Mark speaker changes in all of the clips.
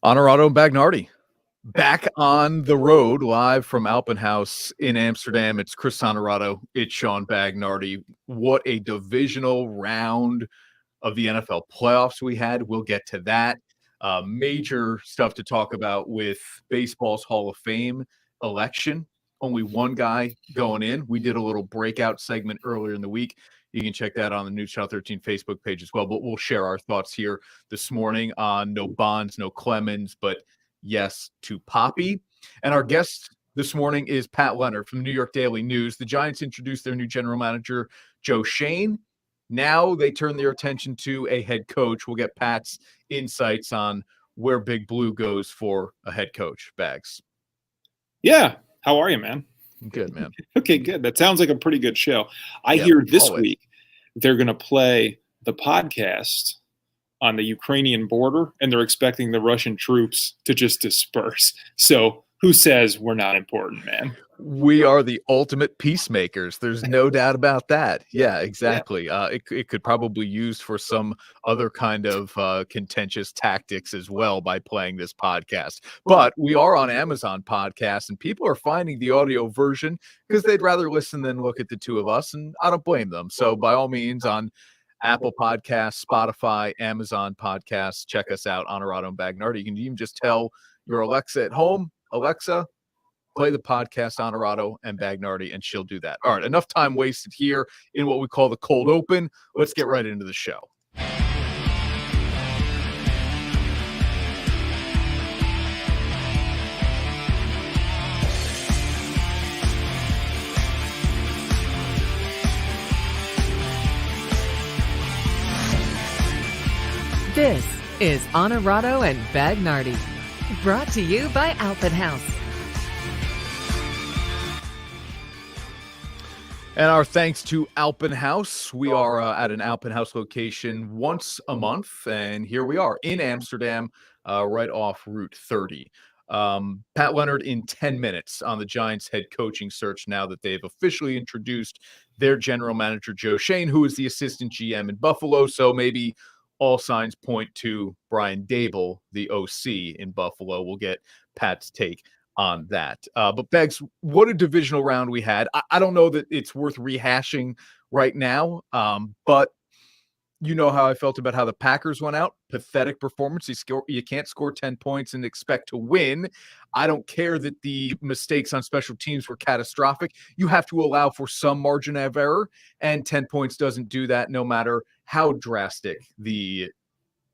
Speaker 1: Onorato Bagnardi back on the road live from Alpenhaus in Amsterdam. It's Chris Onorato. It's Sean Bagnardi. What a divisional round of the NFL playoffs we had. We'll get to that. Major stuff to talk about with baseball's Hall of Fame election. Only one guy going in. We did a little breakout segment earlier in the week. You can check that on the News Channel 13 Facebook page as well. But we'll share our thoughts here this morning on no Bonds, no Clemens, but yes to Poppy. And our guest this morning is Pat Leonard from the New York Daily News. The Giants introduced their new general manager, Joe Schoen. Now they turn their attention to a head coach. We'll get Pat's insights on where Big Blue goes for a head coach. Bags.
Speaker 2: Yeah. How are you, man?
Speaker 1: Good, man.
Speaker 2: Okay, good. That sounds like a pretty good show. I hear this week they're going to play the podcast on the Ukrainian border, and they're expecting the Russian troops to just disperse. So who says we're not important, man?
Speaker 1: We are the ultimate peacemakers. There's no doubt about that. Yeah, exactly. It could probably be used for some other kind of contentious tactics as well by playing this podcast. But we are on Amazon Podcasts, and people are finding the audio version because they'd rather listen than look at the two of us, and I don't blame them. So by all means, on Apple Podcasts, Spotify, Amazon Podcasts, check us out, Onorato and Bagnardi. You can even just tell your Alexa at home, Alexa, play the podcast Onorato and Bagnardi, and she'll do that. All right, enough time wasted here in what we call the cold open. Let's get right into the show.
Speaker 3: This is Onorato and Bagnardi, brought to you by Alpenhaus.
Speaker 1: And our thanks to Alpenhaus. We are at an Alpenhaus location once a month, and here we are in Amsterdam, right off Route 30. Pat Leonard in 10 minutes on the Giants head coaching search now that they've officially introduced their general manager, Joe Schoen, who is the assistant GM in Buffalo. So maybe all signs point to Brian Dable, the OC in Buffalo. We'll get Pat's take on that. But Beggs, what a divisional round we had. I don't know that it's worth rehashing right now, but you know how I felt about how the Packers went out. Pathetic performance. You can't score 10 points and expect to win. I don't care that the mistakes on special teams were catastrophic. You have to allow for some margin of error, and 10 points doesn't do that no matter how drastic the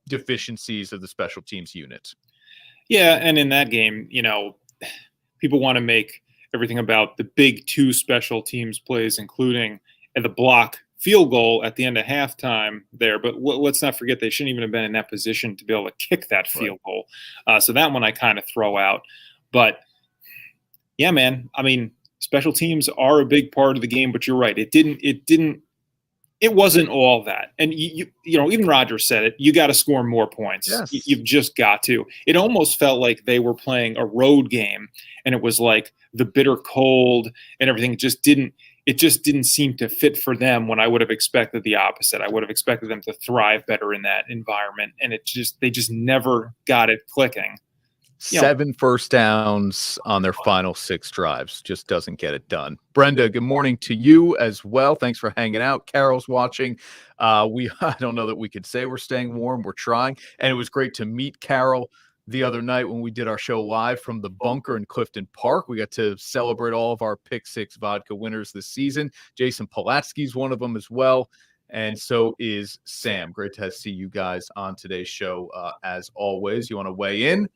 Speaker 1: deficiencies of the special teams unit.
Speaker 2: Yeah, and in that game, people want to make everything about the big two special teams plays, including the block field goal at the end of halftime there. But let's not forget they shouldn't even have been in that position to be able to kick that field goal. So that one I kind of throw out. But, yeah, man, I mean, special teams are a big part of the game, but you're right. It wasn't all that. And, even Rodgers said it, you got to score more points.
Speaker 1: Yes.
Speaker 2: You've just got to. It almost felt like they were playing a road game, and it was like the bitter cold and everything just didn't seem to fit for them when I would have expected the opposite. I would have expected them to thrive better in that environment, and they just never got it clicking.
Speaker 1: 7 first downs on their final 6 drives. Just doesn't get it done. Brenda, good morning to you as well. Thanks for hanging out. Carol's watching. I don't know that we could say we're staying warm. We're trying. And it was great to meet Carol the other night when we did our show live from the bunker in Clifton Park. We got to celebrate all of our Pick 6 vodka winners this season. Jason Pulaski's one of them as well. And so is Sam. Great to see you guys on today's show. As always, you want to weigh in?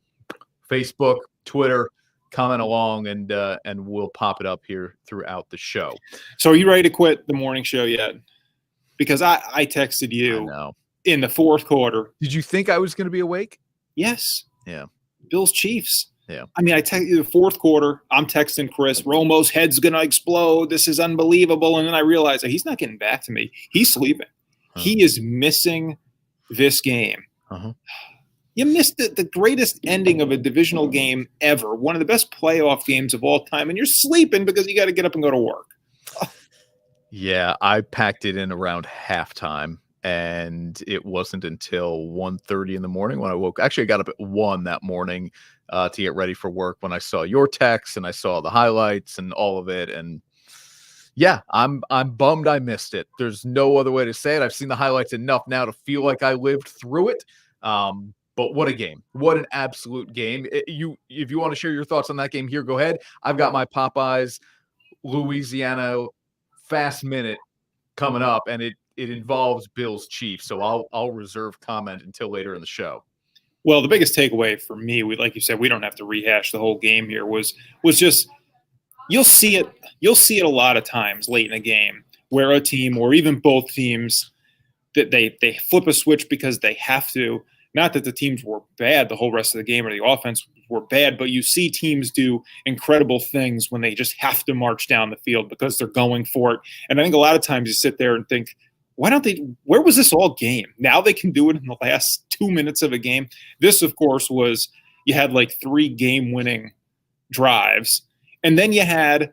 Speaker 1: Facebook, Twitter, comment along, and we'll pop it up here throughout the show.
Speaker 2: So are you ready to quit the morning show yet? Because I texted you in the fourth quarter.
Speaker 1: Did you think I was going to be awake?
Speaker 2: Yes.
Speaker 1: Yeah.
Speaker 2: Bills Chiefs.
Speaker 1: Yeah.
Speaker 2: I mean, I tell you the fourth quarter, I'm texting Chris, Romo's head's going to explode. This is unbelievable. And then I realized that he's not getting back to me. He's sleeping. He is missing this game. You missed the greatest ending of a divisional game ever, one of the best playoff games of all time, and you're sleeping because you got to get up and go to work.
Speaker 1: Yeah, I packed it in around halftime, and it wasn't until 1:30 in the morning when I woke. Actually, I got up at 1 that morning to get ready for work when I saw your text and I saw the highlights and all of it. And yeah, I'm bummed I missed it. There's no other way to say it. I've seen the highlights enough now to feel like I lived through it. But what a game. What an absolute game. If you want to share your thoughts on that game here, go ahead. I've got my Popeyes Louisiana fast minute coming up, and it involves Bills Chiefs. So I'll reserve comment until later in the show.
Speaker 2: Well, the biggest takeaway for me, like you said, we don't have to rehash the whole game here, was just you'll see it a lot of times late in a game where a team or even both teams that they flip a switch because they have to. Not that the teams were bad the whole rest of the game or the offense were bad, but you see teams do incredible things when they just have to march down the field because they're going for it. And I think a lot of times you sit there and think, why don't they – where was this all game? Now they can do it in the last 2 minutes of a game. This, of course, was – you had like 3 game-winning drives, and then you had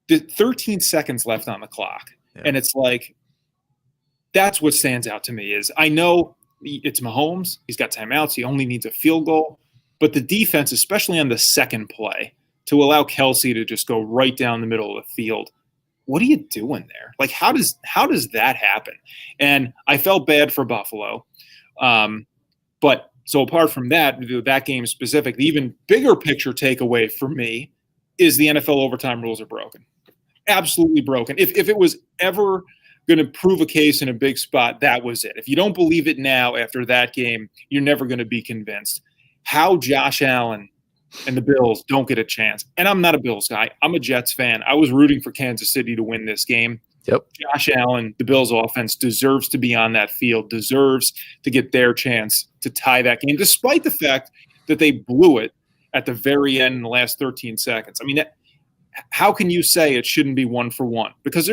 Speaker 2: the 13 seconds left on the clock. Yeah. And it's like that's what stands out to me is I know it's Mahomes. He's got timeouts. He only needs a field goal. But the defense, especially on the second play, to allow Kelsey to just go right down the middle of the field – what are you doing there? Like, how does that happen? And I felt bad for Buffalo. But so apart from that game specific, the even bigger picture takeaway for me is the NFL overtime rules are broken. Absolutely broken. If it was ever going to prove a case in a big spot, that was it. If you don't believe it now after that game, you're never going to be convinced. How Josh Allen and the Bills don't get a chance. And I'm not a Bills guy. I'm a Jets fan. I was rooting for Kansas City to win this game.
Speaker 1: Yep.
Speaker 2: Josh Allen, the Bills offense, deserves to be on that field, deserves to get their chance to tie that game, despite the fact that they blew it at the very end in the last 13 seconds. I mean, how can you say it shouldn't be 1-for-1? Because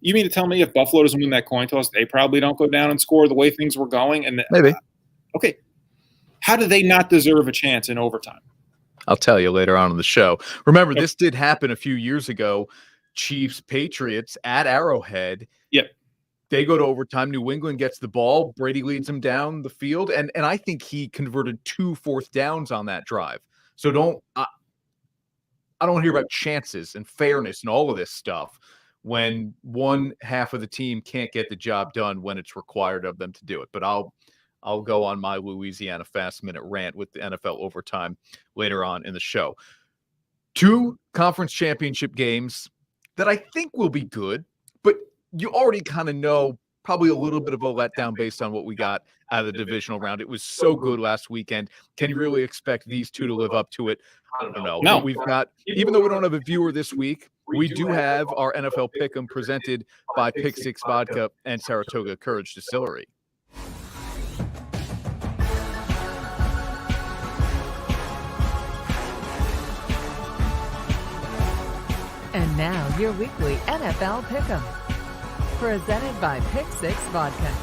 Speaker 2: you mean to tell me if Buffalo doesn't win that coin toss, they probably don't go down and score the way things were going? And
Speaker 1: maybe.
Speaker 2: Okay. How do they not deserve a chance in overtime?
Speaker 1: I'll tell you later on in the show. Remember, this did happen a few years ago. Chiefs, Patriots at Arrowhead.
Speaker 2: Yep.
Speaker 1: They go to overtime. New England gets the ball. Brady leads them down the field. And I think he converted 2 fourth downs on that drive. So I don't hear about chances and fairness and all of this stuff when one half of the team can't get the job done when it's required of them to do it. But I'll go on my Louisiana fast-minute rant with the NFL overtime later on in the show. 2 conference championship games that I think will be good, but you already kind of know probably a little bit of a letdown based on what we got out of the divisional round. It was so good last weekend. Can you really expect these 2 to live up to it? I don't know.
Speaker 2: No.
Speaker 1: But we've got, even though we don't have a viewer this week, we do have our NFL Pick'em presented by Pick 6 Vodka and Saratoga Courage Distillery.
Speaker 3: And now, your weekly NFL Pick'em, presented by Pick 6 Vodka.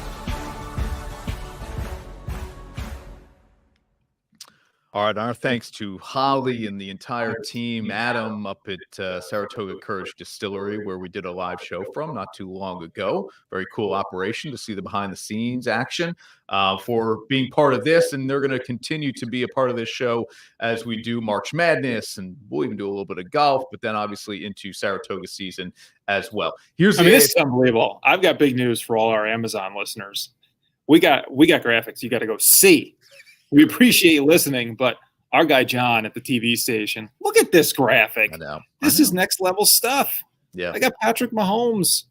Speaker 1: All right, our thanks to Holly and the entire team, Adam up at Saratoga Courage Distillery, where we did a live show from not too long ago. Very cool operation to see the behind-the-scenes action for being part of this, and they're going to continue to be a part of this show as we do March Madness, and we'll even do a little bit of golf, but then obviously into Saratoga season as well.
Speaker 2: This is unbelievable. I've got big news for all our Amazon listeners. We got graphics you got to go see. We appreciate you listening, but our guy John at the TV station, look at this graphic.
Speaker 1: I know.
Speaker 2: This is next level stuff.
Speaker 1: Yeah.
Speaker 2: I got Patrick Mahomes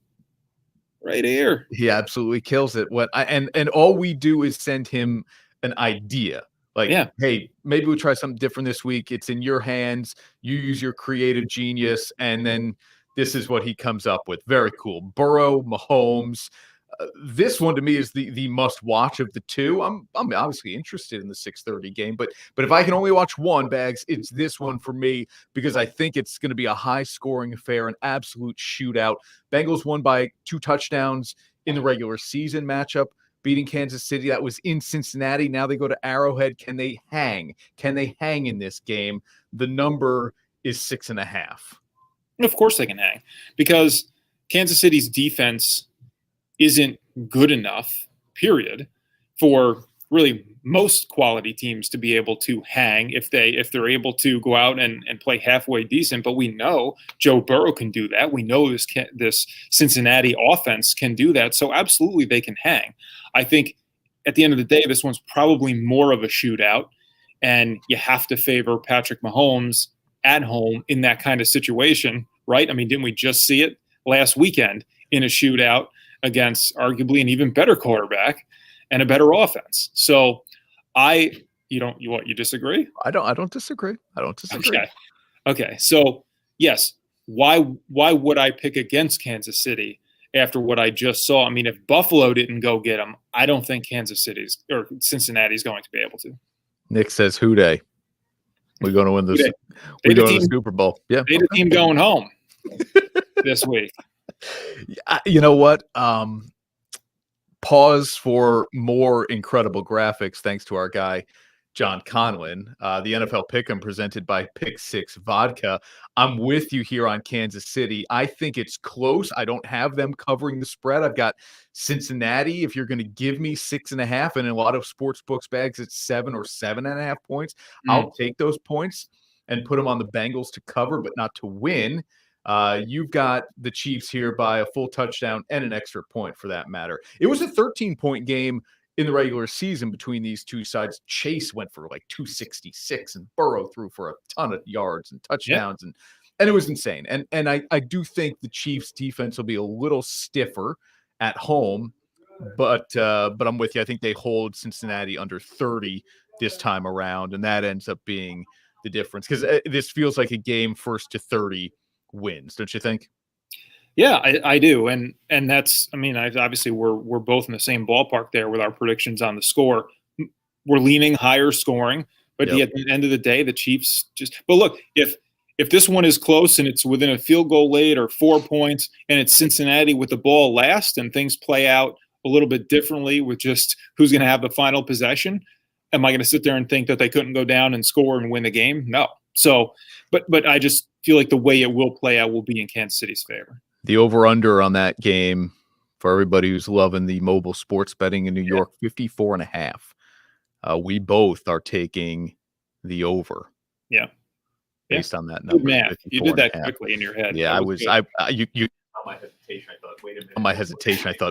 Speaker 2: right here.
Speaker 1: He absolutely kills it. And all we do is send him an idea. Like, hey, maybe we'll try something different this week. It's in your hands. You use your creative genius, and then this is what he comes up with. Very cool. Burrow, Mahomes. This one to me is the must watch of the 2. I'm obviously interested in the 6:30 game, but if I can only watch one, Bags, it's this one for me because I think it's going to be a high scoring affair, an absolute shootout. Bengals won by 2 touchdowns in the regular season matchup, beating Kansas City. That was in Cincinnati. Now they go to Arrowhead. Can they hang? Can they hang in this game? The number is 6.5.
Speaker 2: Of course they can hang because Kansas City's defense isn't good enough, period, for really most quality teams to be able to hang if they're able to go out and play halfway decent. But we know Joe Burrow can do that. We know this Cincinnati offense can do that. So absolutely they can hang. I think at the end of the day, this one's probably more of a shootout, and you have to favor Patrick Mahomes at home in that kind of situation, right? I mean, didn't we just see it last weekend in a shootout against arguably an even better quarterback and a better offense? So you disagree?
Speaker 1: I don't disagree.
Speaker 2: Okay. So yes, why would I pick against Kansas City after what I just saw? I mean, if Buffalo didn't go get them, I don't think Cincinnati's going to be able to.
Speaker 1: Nick says, "Who dey? We're going to win this. We're going to the Super Bowl." Yeah,
Speaker 2: they the team going home this week.
Speaker 1: You know what? Pause for more incredible graphics, thanks to our guy John Conlin. The NFL Pick'em presented by Pick Six Vodka. I'm with you here on Kansas City. I think it's close. I don't have them covering the spread. I've got Cincinnati. If you're going to give me 6.5, and in a lot of sports books bags, it's 7 or 7.5 points. I'll take those points and put them on the Bengals to cover, but not to win. You've got the Chiefs here by a full touchdown and an extra point, for that matter. It was a 13-point game in the regular season between these two sides. Chase went for like 266 and Burrow threw for a ton of yards and touchdowns, and it was insane. And I do think the Chiefs defense will be a little stiffer at home, but I'm with you. I think they hold Cincinnati under 30 this time around, and that ends up being the difference, because this feels like a game first to 30 wins, don't you think?
Speaker 2: Yeah, I do, and that's, I mean, obviously we're both in the same ballpark there with our predictions on the score. We're leaning higher scoring, but at the end of the day, the Chiefs just. But look, if this one is close and it's within a field goal late or 4 points, and it's Cincinnati with the ball last, and things play out a little bit differently with just who's going to have the final possession, am I going to sit there and think that they couldn't go down and score and win the game? No. So, but I just feel like the way it will play out will be in Kansas City's favor.
Speaker 1: The over-under on that game, for everybody who's loving the mobile sports betting in New York, 54.5. We both are taking the over.
Speaker 2: Yeah.
Speaker 1: Based on that number.
Speaker 2: Man, you did that quickly in your head.
Speaker 1: Yeah, on my hesitation, I thought,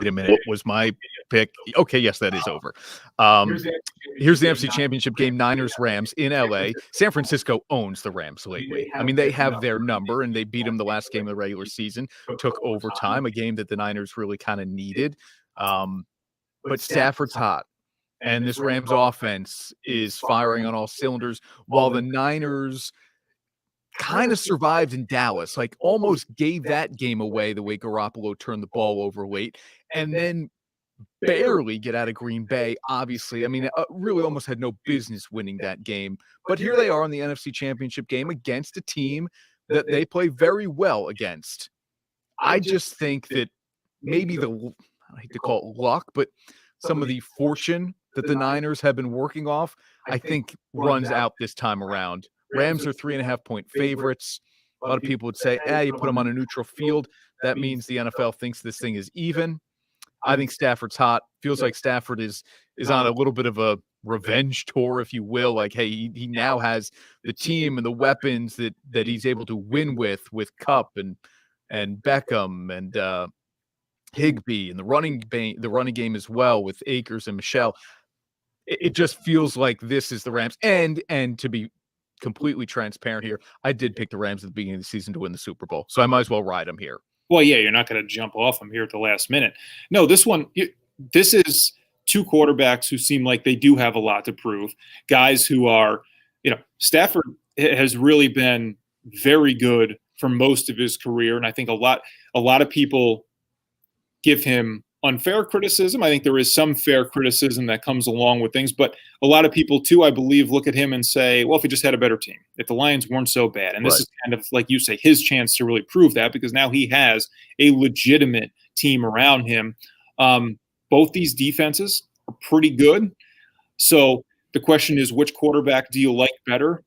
Speaker 1: wait a minute, was my pick? Okay, yes, that is over. Here's the NFC Championship game, Niners-Rams in LA. San Francisco owns the Rams lately. I mean, they have their number, and they beat them the last game of the regular season, took overtime, a game that the Niners really kind of needed. But Stafford's hot, and this Rams offense is firing on all cylinders, while the Niners kind of survived in Dallas, like almost gave that game away the way Garoppolo turned the ball over late, and then barely get out of Green Bay, obviously. I mean, really almost had no business winning that game. But here they are in the NFC Championship game against a team that they play very well against. I just think that maybe I hate to call it luck, but some of the fortune that the Niners have been working off, I think runs out this time around. Rams are 3.5-point favorites. A lot of people would say, you put them on a neutral field. That means the NFL thinks this thing is even. I think Stafford's hot. Feels like Stafford is on a little bit of a revenge tour, if you will. Like, hey, he now has the team and the weapons that he's able to win with Kupp and Beckham and Higbee, and the running game as well with Akers and Michelle. It just feels like this is the Rams. And to be completely transparent here, I did pick the Rams at the beginning of the season to win the Super Bowl, so I might as well ride them here.
Speaker 2: Well, yeah, you're not going to jump off them here at the last minute. No, this is two quarterbacks who seem like they do have a lot to prove. Guys who are, Stafford has really been very good for most of his career, and I think a lot of people give him unfair criticism. I think there is some fair criticism that comes along with things, but a lot of people too, I believe, look at him and say, well, if he just had a better team, if the Lions weren't so bad. And this is kind of, like you say, his chance to really prove that, because now he has a legitimate team around him. Both these defenses are pretty good. So the question is, which quarterback do you like better?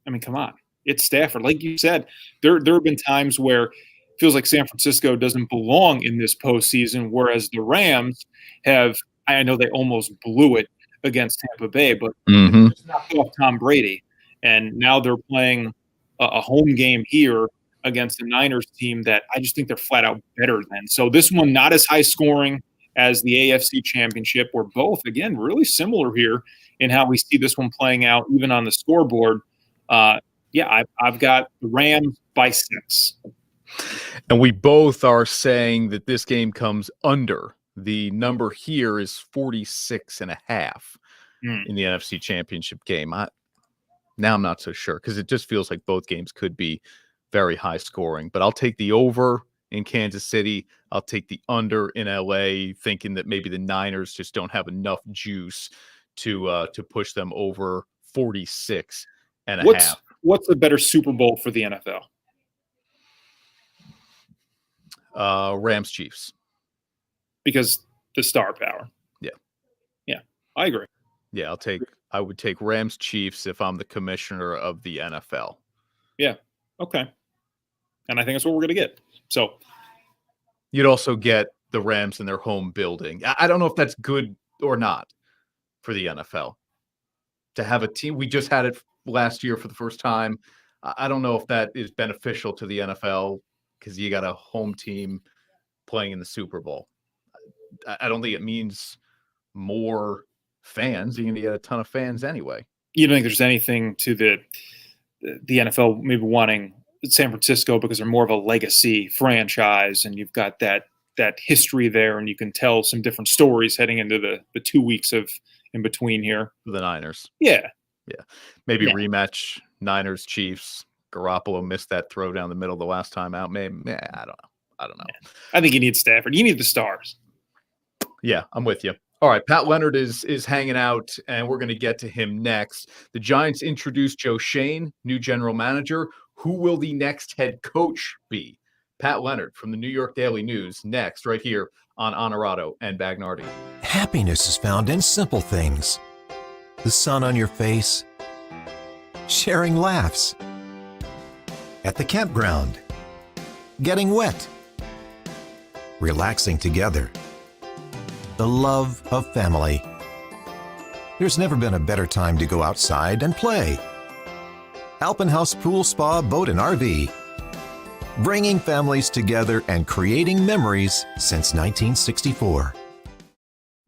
Speaker 2: I mean, come on. It's Stafford. Like you said, there have been times where feels like San Francisco doesn't belong in this postseason, whereas the Rams have, I know they almost blew it against Tampa Bay, but just knocked off Tom Brady. And now they're playing a home game here against the Niners team that I just think they're flat out better than. So this one, not as high scoring as the AFC Championship. We're both, again, really similar here in how we see this one playing out, even on the scoreboard. I've got the Rams by 6.
Speaker 1: And we both are saying that this game comes under. The number here is 46.5 in the NFC Championship game. Now I'm not so sure because it just feels like both games could be very high scoring. But I'll take the over in Kansas City. I'll take the under in LA, thinking that maybe the Niners just don't have enough juice to push them over 46.5.
Speaker 2: What's the better Super Bowl for the NFL?
Speaker 1: Rams Chiefs.
Speaker 2: Because the star power. Yeah, I agree.
Speaker 1: Yeah, I would take Rams Chiefs if I'm the commissioner of the NFL.
Speaker 2: Yeah. Okay. And I think that's what we're going to get. So
Speaker 1: you'd also get the Rams in their home building. I don't know if that's good or not for the NFL to have a team. We just had it last year for the first time. I don't know if that is beneficial to the NFL because you got a home team playing in the Super Bowl. I don't think it means more fans. You're going to get a ton of fans anyway.
Speaker 2: You don't think there's anything to the NFL maybe wanting San Francisco because they're more of a legacy franchise and you've got that history there and you can tell some different stories heading into the 2 weeks of in between here.
Speaker 1: The Niners.
Speaker 2: Yeah.
Speaker 1: Maybe rematch Niners Chiefs. Garoppolo missed that throw down the middle the last time out. Maybe I don't know.
Speaker 2: Yeah. I think you need Stafford. You need the stars.
Speaker 1: Yeah, I'm with you. All right, Pat Leonard is hanging out, and we're going to get to him next. The Giants introduced Joe Schoen, new general manager. Who will the next head coach be? Pat Leonard from the New York Daily News next, right here on Onorato and Bagnardi.
Speaker 4: Happiness is found in simple things. The sun on your face, sharing laughs, at the campground, getting wet, relaxing together, the love of family. There's never been a better time to go outside and play. Alpenhaus Pool Spa Boat and RV, bringing families together and creating memories since 1964.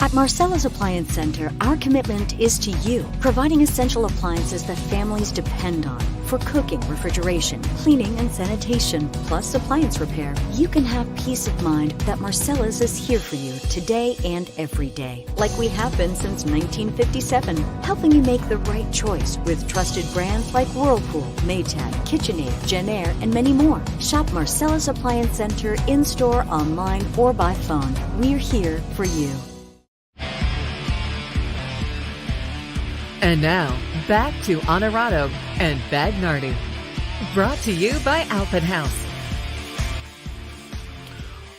Speaker 5: At Marcella's Appliance Center, our commitment is to you, providing essential appliances that families depend on for cooking, refrigeration, cleaning, and sanitation, plus appliance repair. You can have peace of mind that Marcella's is here for you today and every day, like we have been since 1957, helping you make the right choice with trusted brands like Whirlpool, Maytag, KitchenAid, Genair, and many more. Shop Marcella's Appliance Center in-store, online, or by phone. We're here for you.
Speaker 3: And now, back to Onorato and Bagnardi. Brought to you by Alpenhaus.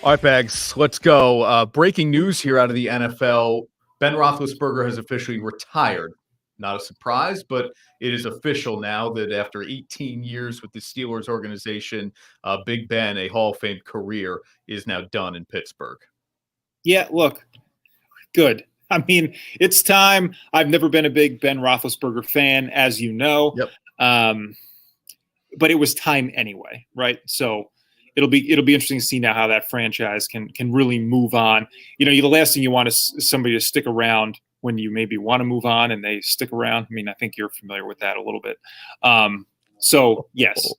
Speaker 1: All right, Bags, let's go. Breaking news here out of the NFL. Ben Roethlisberger has officially retired. Not a surprise, but it is official now that after 18 years with the Steelers organization, Big Ben, a Hall of Fame career, is now done in Pittsburgh.
Speaker 2: Yeah, look, good. I mean, it's time. I've never been a big Ben Roethlisberger fan, as you know.
Speaker 1: Yep.
Speaker 2: But it was time anyway, right? So it'll be interesting to see now how that franchise can really move on. You know, the last thing you want is somebody to stick around when you maybe want to move on and they stick around. I mean, I think you're familiar with that a little bit. So yes.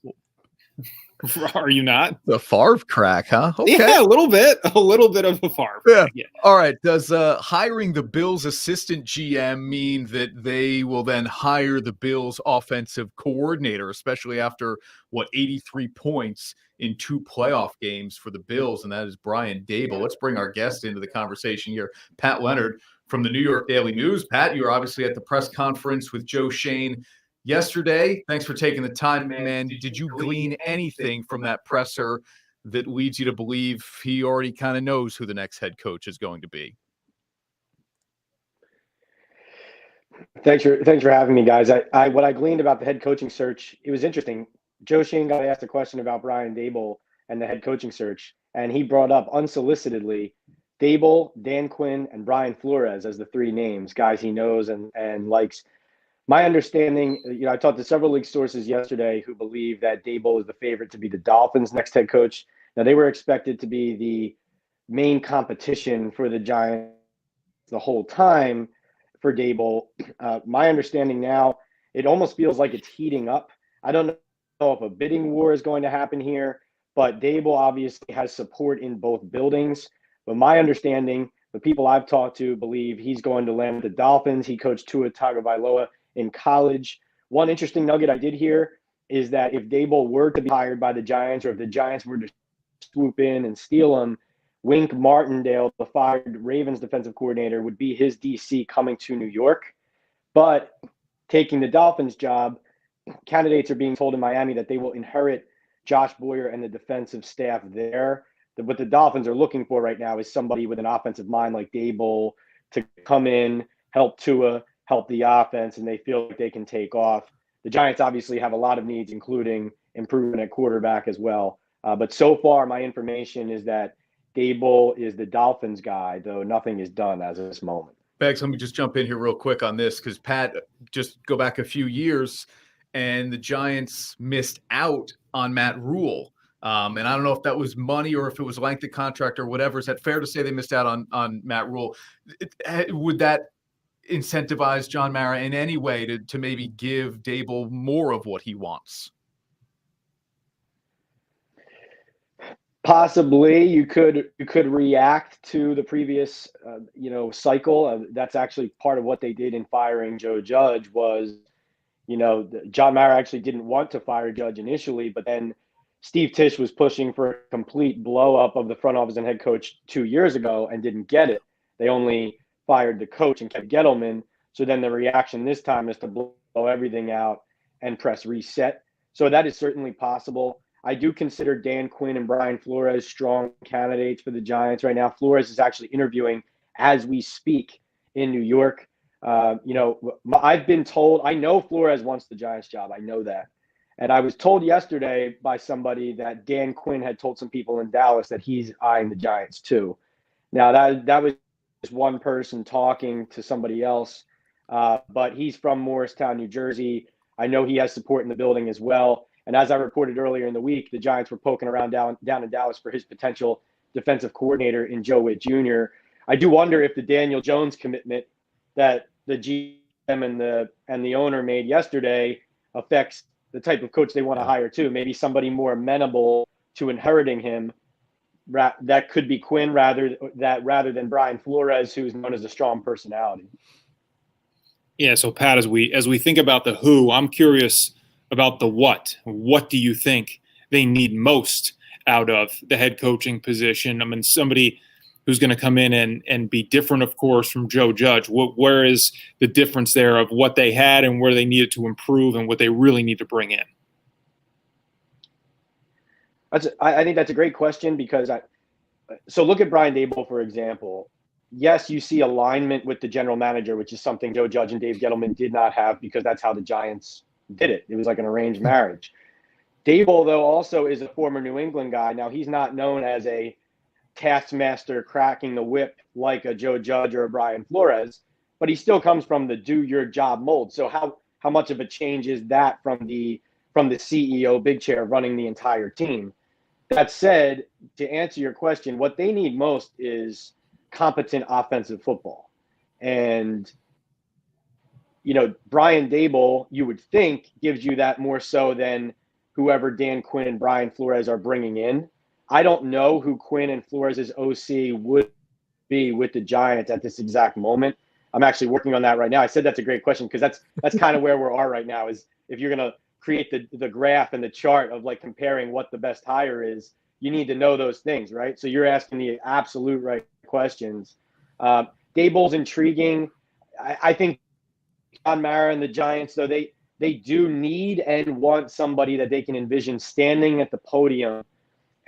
Speaker 2: Are you not?
Speaker 1: The Favre crack, huh? Okay.
Speaker 2: Yeah, a little bit of a Favre.
Speaker 1: Yeah. All right. Does hiring the Bills assistant GM mean that they will then hire the Bills offensive coordinator, especially after 83 points in 2 playoff games for the Bills, and that is Brian Daboll. Let's bring our guest into the conversation here, Pat Leonard from the New York Daily News. Pat, you were obviously at the press conference with Joe Schoen yesterday. Thanks for taking the time, man. Did you glean anything from that presser that leads you to believe he already kind of knows who the next head coach is going to be?
Speaker 6: Thanks for having me, guys. What I gleaned about the head coaching search, it was interesting. Joe Schoen got asked a question about Brian Daboll, and the head coaching search. And he brought up unsolicitedly Dable, Dan Quinn, and Brian Flores as the three names, guys he knows and likes. My understanding, I talked to several league sources yesterday who believe that Dable is the favorite to be the Dolphins' next head coach. Now, they were expected to be the main competition for the Giants the whole time for Dable. My understanding now, it almost feels like it's heating up. I don't know if a bidding war is going to happen here, but Dable obviously has support in both buildings. But my understanding, the people I've talked to believe he's going to land with the Dolphins. He coached Tua Tagovailoa in college. One interesting nugget I did hear is that if Dable were to be hired by the Giants, or if the Giants were to swoop in and steal him, Wink Martindale, the fired Ravens defensive coordinator, would be his DC coming to New York. But taking the Dolphins job, candidates are being told in Miami that they will inherit Josh Boyer and the defensive staff there. What the Dolphins are looking for right now is somebody with an offensive mind like Dable to come in, help Tua, help the offense, and they feel like they can take off. The Giants obviously have a lot of needs, including improvement at quarterback as well. But so far, my information is that Dable is the Dolphins guy, though nothing is done as of this moment.
Speaker 1: Beggs, let me just jump in here real quick on this, because Pat, just go back a few years, and the Giants missed out on Matt Rule. And I don't know if that was money or if it was length of contract or whatever. Is that fair to say they missed out on Matt Rule? Would that incentivize John Mara in any way to maybe give Dable more of what he wants?
Speaker 6: Possibly. You could react to the previous cycle. That's actually part of what they did in firing Joe Judge was, John Mara actually didn't want to fire Judge initially, but then Steve Tisch was pushing for a complete blow up of the front office and head coach 2 years ago and didn't get it. They only fired the coach and kept Gettleman. So then the reaction this time is to blow everything out and press reset. So that is certainly possible. I do consider Dan Quinn and Brian Flores strong candidates for the Giants right now. Flores is actually interviewing as we speak in New York. I've been told, I know Flores wants the Giants job. I know that. And I was told yesterday by somebody that Dan Quinn had told some people in Dallas that he's eyeing the Giants too. Now that was just one person talking to somebody else, but he's from Morristown, New Jersey. I know he has support in the building as well. And as I reported earlier in the week, the Giants were poking around down in Dallas for his potential defensive coordinator in Joe Witt Jr. I do wonder if the Daniel Jones commitment that the GM and the owner made yesterday affects the type of coach they want to hire too. Maybe somebody more amenable to inheriting him. That could be Quinn rather than Brian Flores, who's known as a strong personality.
Speaker 2: Yeah. So Pat, as we think about the who, I'm curious about the what. What do you think they need most out of the head coaching position? I mean, somebody who's going to come in and be different, of course, from Joe Judge. Where is the difference there of what they had and where they needed to improve and what they really need to bring in?
Speaker 6: I think that's a great question because so look at Brian Dable, for example. Yes, you see alignment with the general manager, which is something Joe Judge and Dave Gettleman did not have because that's how the Giants did it. It was like an arranged marriage. Dable, though, also is a former New England guy. Now, he's not known as a taskmaster cracking the whip like a Joe Judge or a Brian Flores, but he still comes from the do your job mold. So how much of a change is that from the CEO big chair running the entire team? That said, to answer your question, what they need most is competent offensive football. And Brian Dable, you would think, gives you that more so than whoever Dan Quinn and Brian Flores are bringing in. I don't know who Quinn and Flores' OC would be with the Giants at this exact moment. I'm actually working on that right now. I said that's a great question because that's kind of where we are right now is if you're going to create the graph and the chart of like comparing what the best hire is, you need to know those things, right? So you're asking the absolute right questions. Dable's intriguing. I think John Mara and the Giants, though, they do need and want somebody that they can envision standing at the podium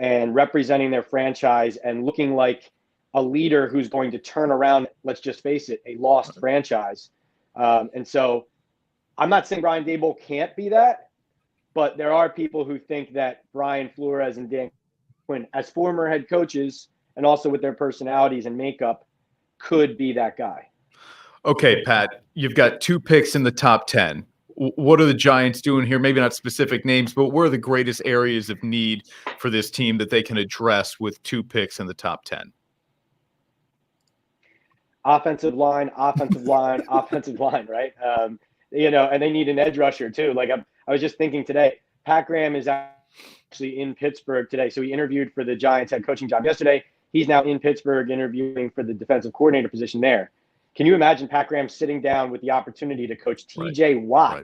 Speaker 6: and representing their franchise and looking like a leader who's going to turn around, let's just face it, a lost franchise. And so I'm not saying Brian Dable can't be that, but there are people who think that Brian Flores and Dan Quinn, as former head coaches and also with their personalities and makeup, could be that guy.
Speaker 1: Okay, Pat, you've got 2 picks in the top 10. What are the Giants doing here? Maybe not specific names, but where are the greatest areas of need for this team that they can address with 2 picks in the top 10?
Speaker 6: Offensive line, offensive line, right? And they need an edge rusher too. Like I was just thinking today, Pat Graham is actually in Pittsburgh today. So he interviewed for the Giants head coaching job yesterday. He's now in Pittsburgh interviewing for the defensive coordinator position there. Can you imagine Pat Graham sitting down with the opportunity to coach TJ Watt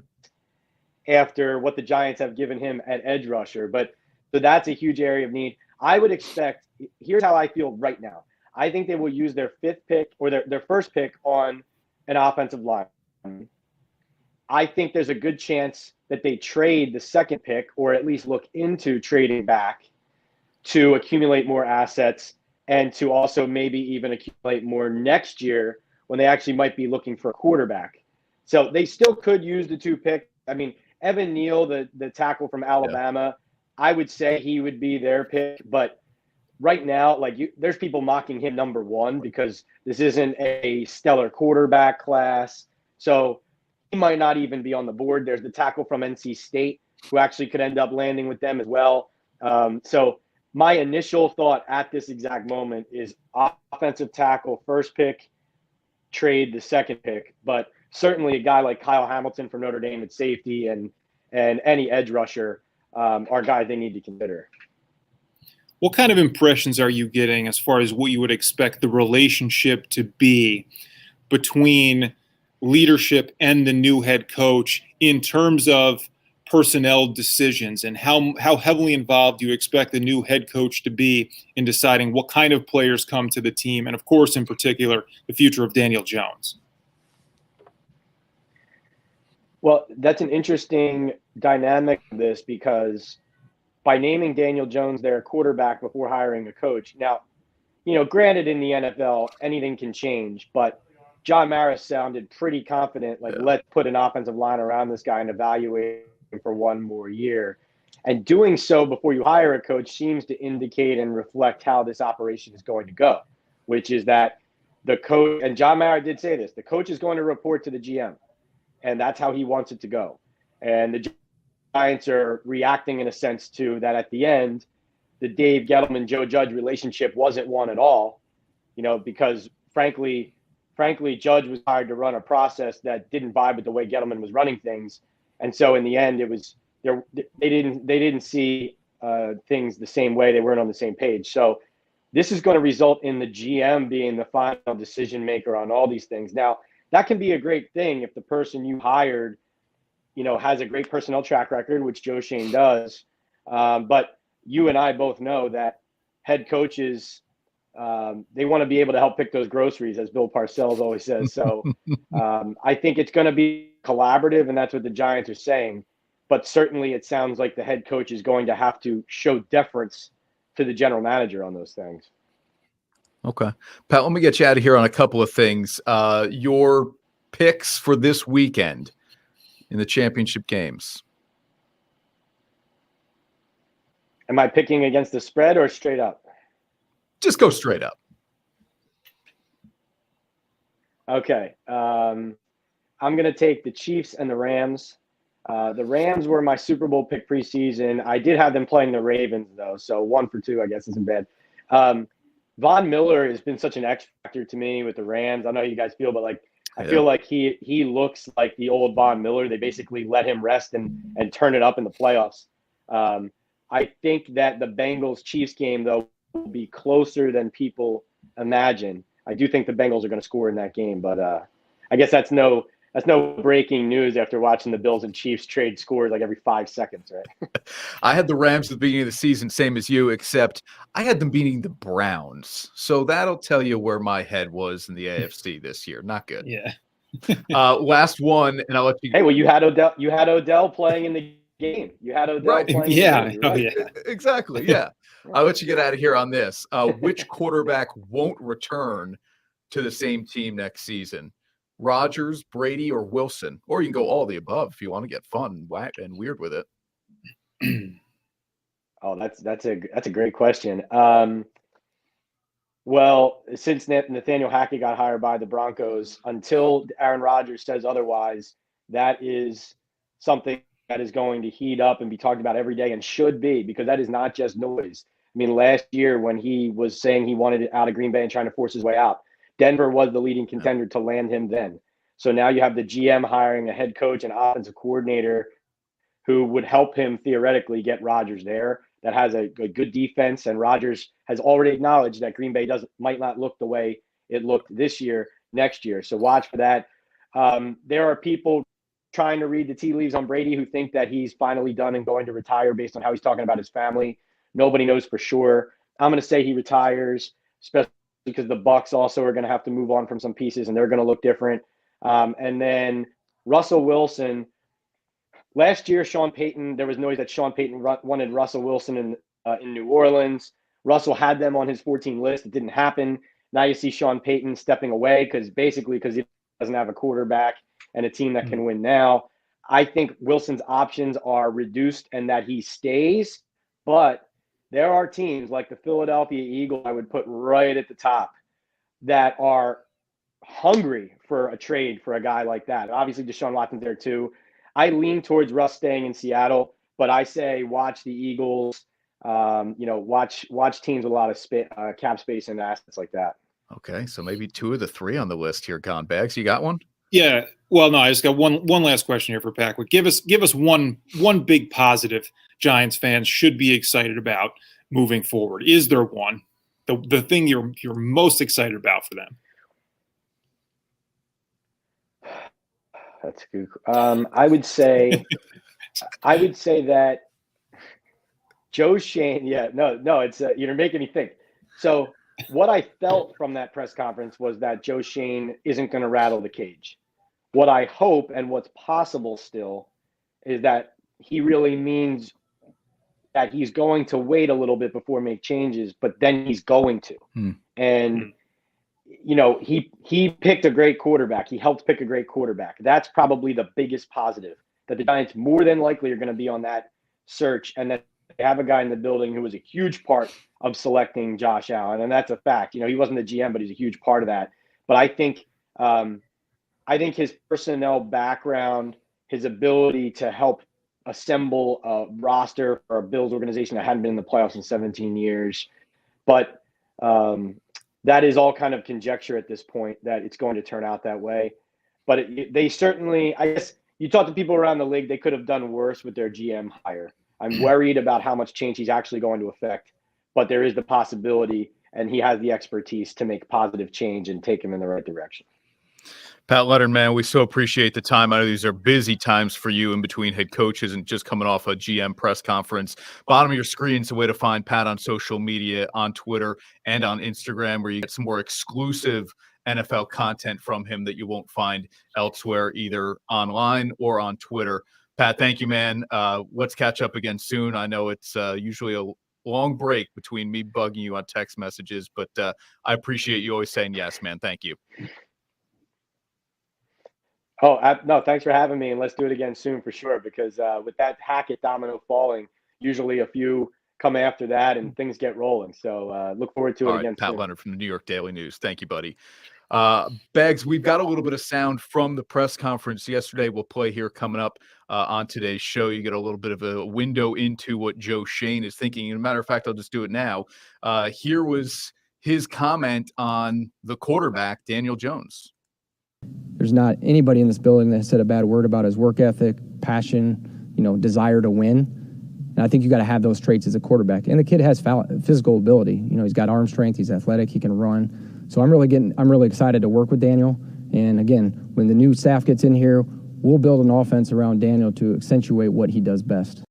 Speaker 6: after what the Giants have given him at edge rusher? But so that's a huge area of need. I would expect, here's how I feel right now. I think they will use their 5th pick or their first pick on an offensive line. I think there's a good chance that they trade the 2nd pick or at least look into trading back to accumulate more assets and to also maybe even accumulate more next year when they actually might be looking for a quarterback. So they still could use the 2 pick. I mean, Evan Neal, the tackle from Alabama, I would say he would be their pick. But right now, there's people mocking him number 1 because this isn't a stellar quarterback class. So he might not even be on the board. There's the tackle from NC State who actually could end up landing with them as well. So my initial thought at this exact moment is offensive tackle, 1st pick, trade the 2nd pick, but certainly a guy like Kyle Hamilton from Notre Dame at safety and any edge rusher are guys they need to consider.
Speaker 2: What kind of impressions are you getting as far as what you would expect the relationship to be between leadership and the new head coach in terms of personnel decisions, and how heavily involved do you expect the new head coach to be in deciding what kind of players come to the team, and of course, in particular, the future of Daniel Jones?
Speaker 6: Well, that's an interesting dynamic of this because by naming Daniel Jones their quarterback before hiring a coach. Now, granted in the NFL, anything can change, but John Maris sounded pretty confident, let's put an offensive line around this guy and evaluate for 1 more year. And doing so before you hire a coach seems to indicate and reflect how this operation is going to go, which is that the coach, and John Mara did say this, the coach is going to report to the GM, and that's how he wants it to go. And the Giants are reacting in a sense to that at the end, the Dave Gettleman, Joe Judge relationship wasn't one at all, because frankly, Judge was hired to run a process that didn't vibe with the way Gettleman was running things. And so in the end, it was they didn't see things the same way. They weren't on the same page. So this is going to result in the GM being the final decision maker on all these things. Now, that can be a great thing if the person you hired, has a great personnel track record, which Joe Shane does. But you and I both know that head coaches, they want to be able to help pick those groceries, as Bill Parcells always says. So I think it's going to be collaborative, and that's what the Giants are saying. But certainly it sounds like the head coach is going to have to show deference to the general manager on those things.
Speaker 1: Okay. Pat, let me get you out of here on a couple of things. Your picks for this weekend in the championship games.
Speaker 6: Am I picking against the spread or straight up?
Speaker 1: Just go straight up.
Speaker 6: Okay. I'm going to take the Chiefs and the Rams. The Rams were my Super Bowl pick preseason. I did have them playing the Ravens, though, so 1 for 2, I guess, isn't bad. Von Miller has been such an X factor to me with the Rams. I don't know how you guys feel, but I feel like he looks like the old Von Miller. They basically let him rest and turn it up in the playoffs. I think that the Bengals-Chiefs game, though, will be closer than people imagine. I do think the Bengals are going to score in that game, but I guess that's no breaking news after watching the Bills and Chiefs trade scores every 5 seconds, right?
Speaker 1: I had the Rams at the beginning of the season, same as you, except I had them beating the Browns. So that'll tell you where my head was in the AFC this year. Not good.
Speaker 2: Yeah.
Speaker 1: Last one, and I'll let you.
Speaker 6: Hey, well, you had Odell playing in the game. You had Odell playing.
Speaker 2: Yeah.
Speaker 6: In the game, right?
Speaker 2: Oh, yeah.
Speaker 1: Exactly. Yeah. I'll let you get out of here on this. Which quarterback won't return to the same team next season? Rodgers, Brady, or Wilson? Or you can go all the above if you want to get fun and weird with it.
Speaker 6: Oh, that's a great question. Well, since Nathaniel Hackett got hired by the Broncos, until Aaron Rodgers says otherwise, that is something that is going to heat up and be talked about every day, and should be, because that is not just noise. I mean, last year when he was saying he wanted it out of Green Bay and trying to force his way out, Denver was the leading contender to land him then. So now you have the GM hiring a head coach and offensive coordinator who would help him theoretically get Rodgers there, that has a good defense. And Rodgers has already acknowledged that Green Bay might not look the way it looked this year, next year. So watch for that. There are people trying to read the tea leaves on Brady who think that he's finally done and going to retire based on how he's talking about his family. Nobody knows for sure. I'm going to say he retires, especially because the Bucs also are going to have to move on from some pieces, and they're going to look different. And then Russell Wilson. Last year, Sean Payton, there was noise that Sean Payton wanted Russell Wilson in New Orleans. Russell had them on his 14 list. It didn't happen. Now you see Sean Payton stepping away because he doesn't have a quarterback and a team that can win now. I think Wilson's options are reduced and that he stays, but there are teams like the Philadelphia Eagles I would put right at the top that are hungry for a trade for a guy like that. Obviously, Deshaun Watson's there too. I lean towards Russ staying in Seattle, but I say watch the Eagles. Watch teams with a lot of cap space and assets like that.
Speaker 1: Okay, so maybe 2 of the 3 on the list here, gone. Bags, you got one?
Speaker 2: Yeah. Well, no, I just got one last question here for Packwood. Give us one big positive Giants fans should be excited about moving forward. Is there one? The thing you're most excited about for them?
Speaker 6: That's good. I would say that Joe Schoen. Yeah, no, it's you're making me think. So what I felt from that press conference was that Joe Schoen isn't going to rattle the cage. What I hope and what's possible still is that he really means that he's going to wait a little bit before make changes, but then he's going to. And he picked a great quarterback. He helped pick a great quarterback. That's probably the biggest positive, that the Giants more than likely are going to be on that search, and that they have a guy in the building who was a huge part of selecting Josh Allen. And that's a fact. He wasn't the GM, but he's a huge part of that. But I think his personnel background, his ability to help assemble a roster for a Bills organization that hadn't been in the playoffs in 17 years. But that is all kind of conjecture at this point that it's going to turn out that way. But they certainly, I guess, you talk to people around the league, they could have done worse with their GM hire. I'm worried about how much change he's actually going to affect, but there is the possibility, and he has the expertise to make positive change and take him in the right direction.
Speaker 1: Pat Leonard, man, we so appreciate the time. I know these are busy times for you in between head coaches and just coming off a GM press conference. Bottom of your screen is a way to find Pat on social media, on Twitter and on Instagram, where you get some more exclusive NFL content from him that you won't find elsewhere, either online or on Twitter. Pat, thank you, man. Let's catch up again soon. I know it's usually a long break between me bugging you on text messages, but I appreciate you always saying yes, man. Thank you.
Speaker 6: Oh, no, thanks for having me, and let's do it again soon for sure, because with that Hackett domino falling, usually a few come after that and things get rolling. So look forward to it again
Speaker 1: Pat
Speaker 6: soon.
Speaker 1: Leonard from the New York Daily News. Thank you, buddy. Bags, we've got a little bit of sound from the press conference yesterday. We'll play here coming up on today's show. You get a little bit of a window into what Joe Schoen is thinking. As a matter of fact, I'll just do it now. Here was his comment on the quarterback, Daniel Jones.
Speaker 7: There's not anybody in this building that said a bad word about his work ethic, passion, desire to win. And I think you got to have those traits as a quarterback. And the kid has physical ability. He's got arm strength. He's athletic. He can run. So I'm really excited to work with Daniel. And again, when the new staff gets in here, we'll build an offense around Daniel to accentuate what he does best.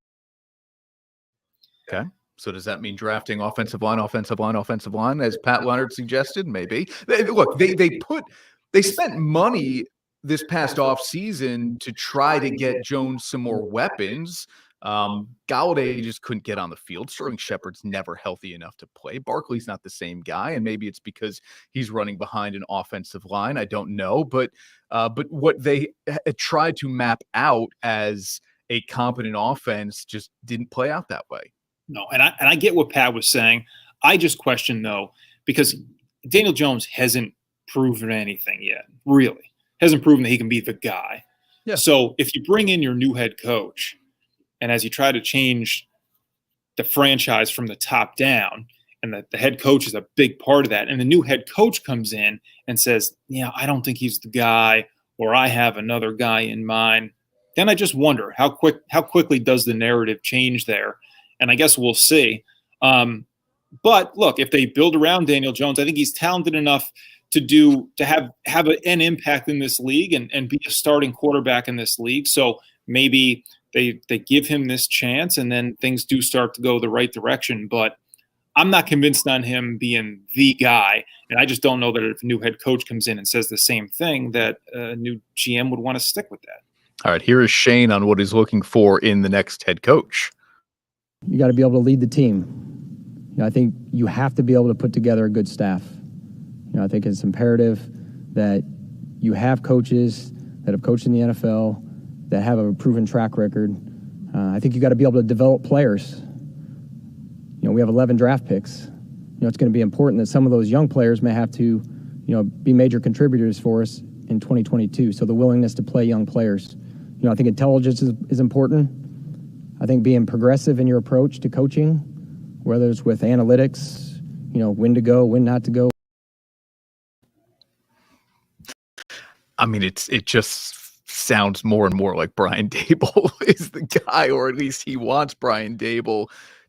Speaker 1: Okay. So does that mean drafting offensive line, as Pat Leonard suggested? Maybe. Look, they spent money this past offseason to try to get Jones some more weapons. Galladay just couldn't get on the field. Sterling Shepard's never healthy enough to play. Barkley's not the same guy, and maybe it's because he's running behind an offensive line. I don't know, but what they tried to map out as a competent offense just didn't play out that way.
Speaker 2: No, and I get what Pat was saying. I just question, though, because Daniel Jones hasn't proven anything yet, really. Hasn't proven that he can be the guy.
Speaker 1: Yeah.
Speaker 2: So if you bring in your new head coach, and as you try to change the franchise from the top down, and the head coach is a big part of that, and the new head coach comes in and says, yeah, I don't think he's the guy, or I have another guy in mind, then I just wonder how quickly does the narrative change there? And I guess we'll see. But look, if they build around Daniel Jones, I think he's talented enough to have an impact in this league and be a starting quarterback in this league. So maybe they give him this chance, and then things do start to go the right direction. But I'm not convinced on him being the guy. And I just don't know that if a new head coach comes in and says the same thing, that a new GM would want to stick with that.
Speaker 1: All right, here is Shane on what he's looking for in the next head coach.
Speaker 7: You got to be able to lead the team. I think you have to be able to put together a good staff. I think it's imperative that you have coaches that have coached in the NFL, that have a proven track record. I think you got to be able to develop players. We have 11 draft picks. It's going to be important that some of those young players may have to, be major contributors for us in 2022. So the willingness to play young players. I think intelligence is important. I think being progressive in your approach to coaching, whether it's with analytics, when to go, when not to go.
Speaker 1: I mean, it just sounds more and more like Brian Daboll is the guy, or at least he wants Brian Daboll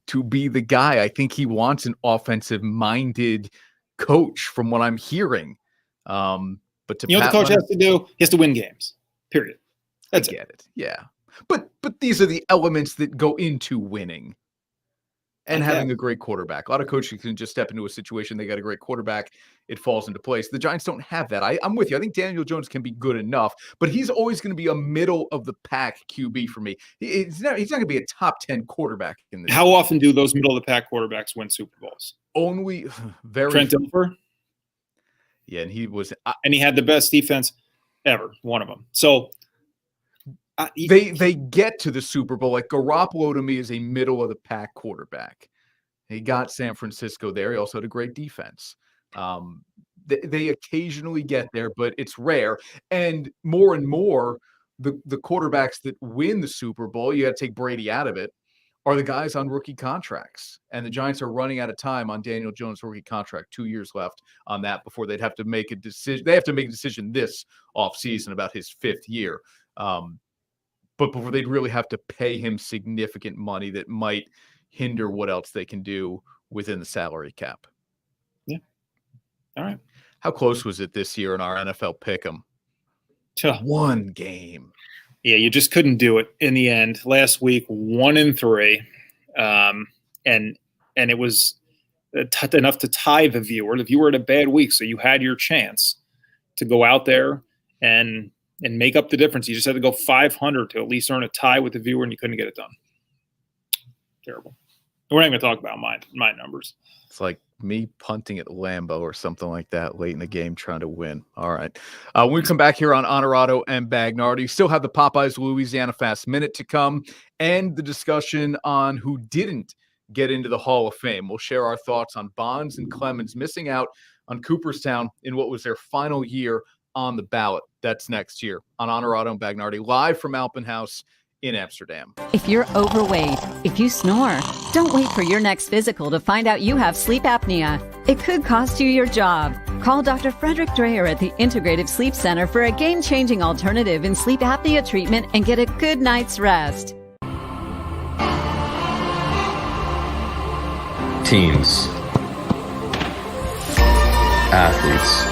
Speaker 1: to be the guy. I think he wants an offensive-minded coach, from what I'm hearing. But to
Speaker 2: what the coach has to do? He has to win games. Period. That's
Speaker 1: I get it. Yeah. But these are the elements that go into winning and having a great quarterback. A lot of coaches can just step into a situation, they got a great quarterback, it falls into place. The Giants don't have that. I'm with you. I think Daniel Jones can be good enough, but he's always going to be a middle-of-the-pack QB for me. He's not going to be a top 10 quarterback in this.
Speaker 2: How often do those middle-of-the-pack quarterbacks win Super Bowls?
Speaker 1: Only very
Speaker 2: Trent Dilfer?
Speaker 1: Yeah, and he was
Speaker 2: and he had the best defense ever, one of them. So
Speaker 1: they get to the Super Bowl. Like Garoppolo to me is a middle-of-the-pack quarterback. He got San Francisco there. He also had a great defense. They occasionally get there, but it's rare. And more, the quarterbacks that win the Super Bowl, you got to take Brady out of it, are the guys on rookie contracts. And the Giants are running out of time on Daniel Jones' rookie contract. 2 years left on that before they'd have to make a decision. They have to make a decision this offseason about his 5th year. But before they'd really have to pay him significant money that might hinder what else they can do within the salary cap.
Speaker 2: Yeah. All right.
Speaker 1: How close was it this year in our NFL Pick'em? One game.
Speaker 2: Yeah, you just couldn't do it in the end. Last week, 1-3, and it was enough to tie the viewer. The viewer had a bad week, so you had your chance to go out there and make up the difference. You just had to go 500 to at least earn a tie with the viewer, and you couldn't get it done. Terrible. We're not going to talk about my numbers.
Speaker 1: It's like me punting at Lambeau or something like that late in the game trying to win. All right. When we come back here on Onorato and Bagnardi, still have the Popeyes Louisiana Fast Minute to come and the discussion on who didn't get into the Hall of Fame. We'll share our thoughts on Bonds and Clemens missing out on Cooperstown in what was their final year on the ballot. That's next year on Onorato and Bagnardi, live from Alpenhaus in Amsterdam.
Speaker 8: If you're overweight, if you snore, don't wait for your next physical to find out you have sleep apnea. It could cost you your job. Call Dr. Frederick Dreyer at the Integrative Sleep Center for a game-changing alternative in sleep apnea treatment and get a good night's rest.
Speaker 9: Teams, athletes,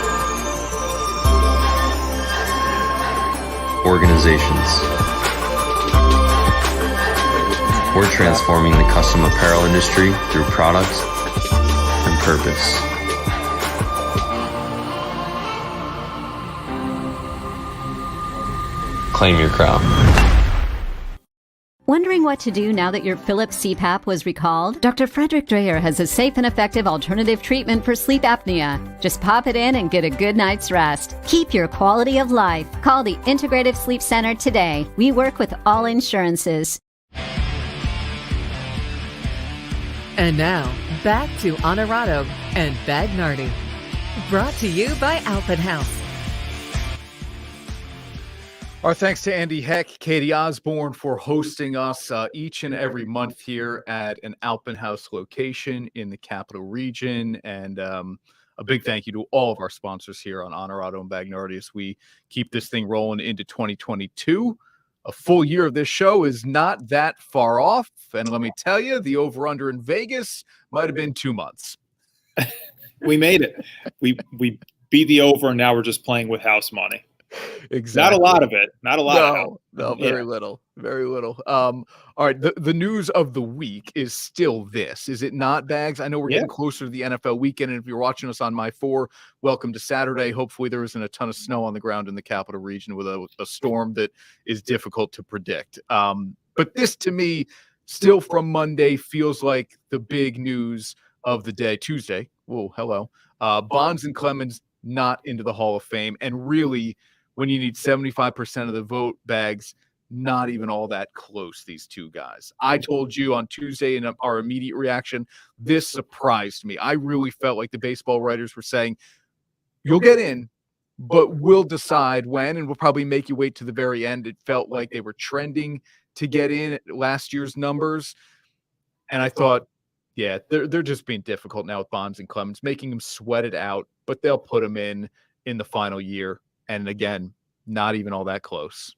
Speaker 9: organizations. We're transforming the custom apparel industry through product and purpose. Claim your crown.
Speaker 8: Wondering what to do now that your Philips CPAP was recalled? Dr. Frederick Dreyer has a safe and effective alternative treatment for sleep apnea. Just pop it in and get a good night's rest. Keep your quality of life. Call the Integrative Sleep Center today. We work with all insurances.
Speaker 3: And now, back to Onorato and Bagnardi. Brought to you by Alpenhaus.
Speaker 1: Our thanks to Andy Heck, Katie Osborne for hosting us each and every month here at an Alpenhaus location in the Capital Region. And a big thank you to all of our sponsors here on Onorato and Bagnardi as we keep this thing rolling into 2022. A full year of this show is not that far off. And let me tell you, the over-under in Vegas might have been 2 months.
Speaker 2: We made it. We beat the over, and now we're just playing with house money.
Speaker 1: Exactly.
Speaker 2: Not a lot of it. Not a lot.
Speaker 1: No, very little. Very little. All right. The news of the week is still this. Is it not, Bags? I know we're getting closer to the NFL weekend. And if you're watching us on My 4, welcome to Saturday. Hopefully there isn't a ton of snow on the ground in the Capital Region with a storm that is difficult to predict. But this, to me, still from Monday, feels like the big news of the day. Tuesday. Whoa, hello. Bonds and Clemens not into the Hall of Fame. And really, when you need 75% of the vote, Bags, not even all that close, these two guys. I told you on Tuesday in our immediate reaction, this surprised me. I really felt like the baseball writers were saying, you'll get in, but we'll decide when, and we'll probably make you wait to the very end. It felt like they were trending to get in at last year's numbers. And I thought, yeah, they're just being difficult now with Bonds and Clemens, making them sweat it out, but they'll put them in the final year. And again, not even all that close.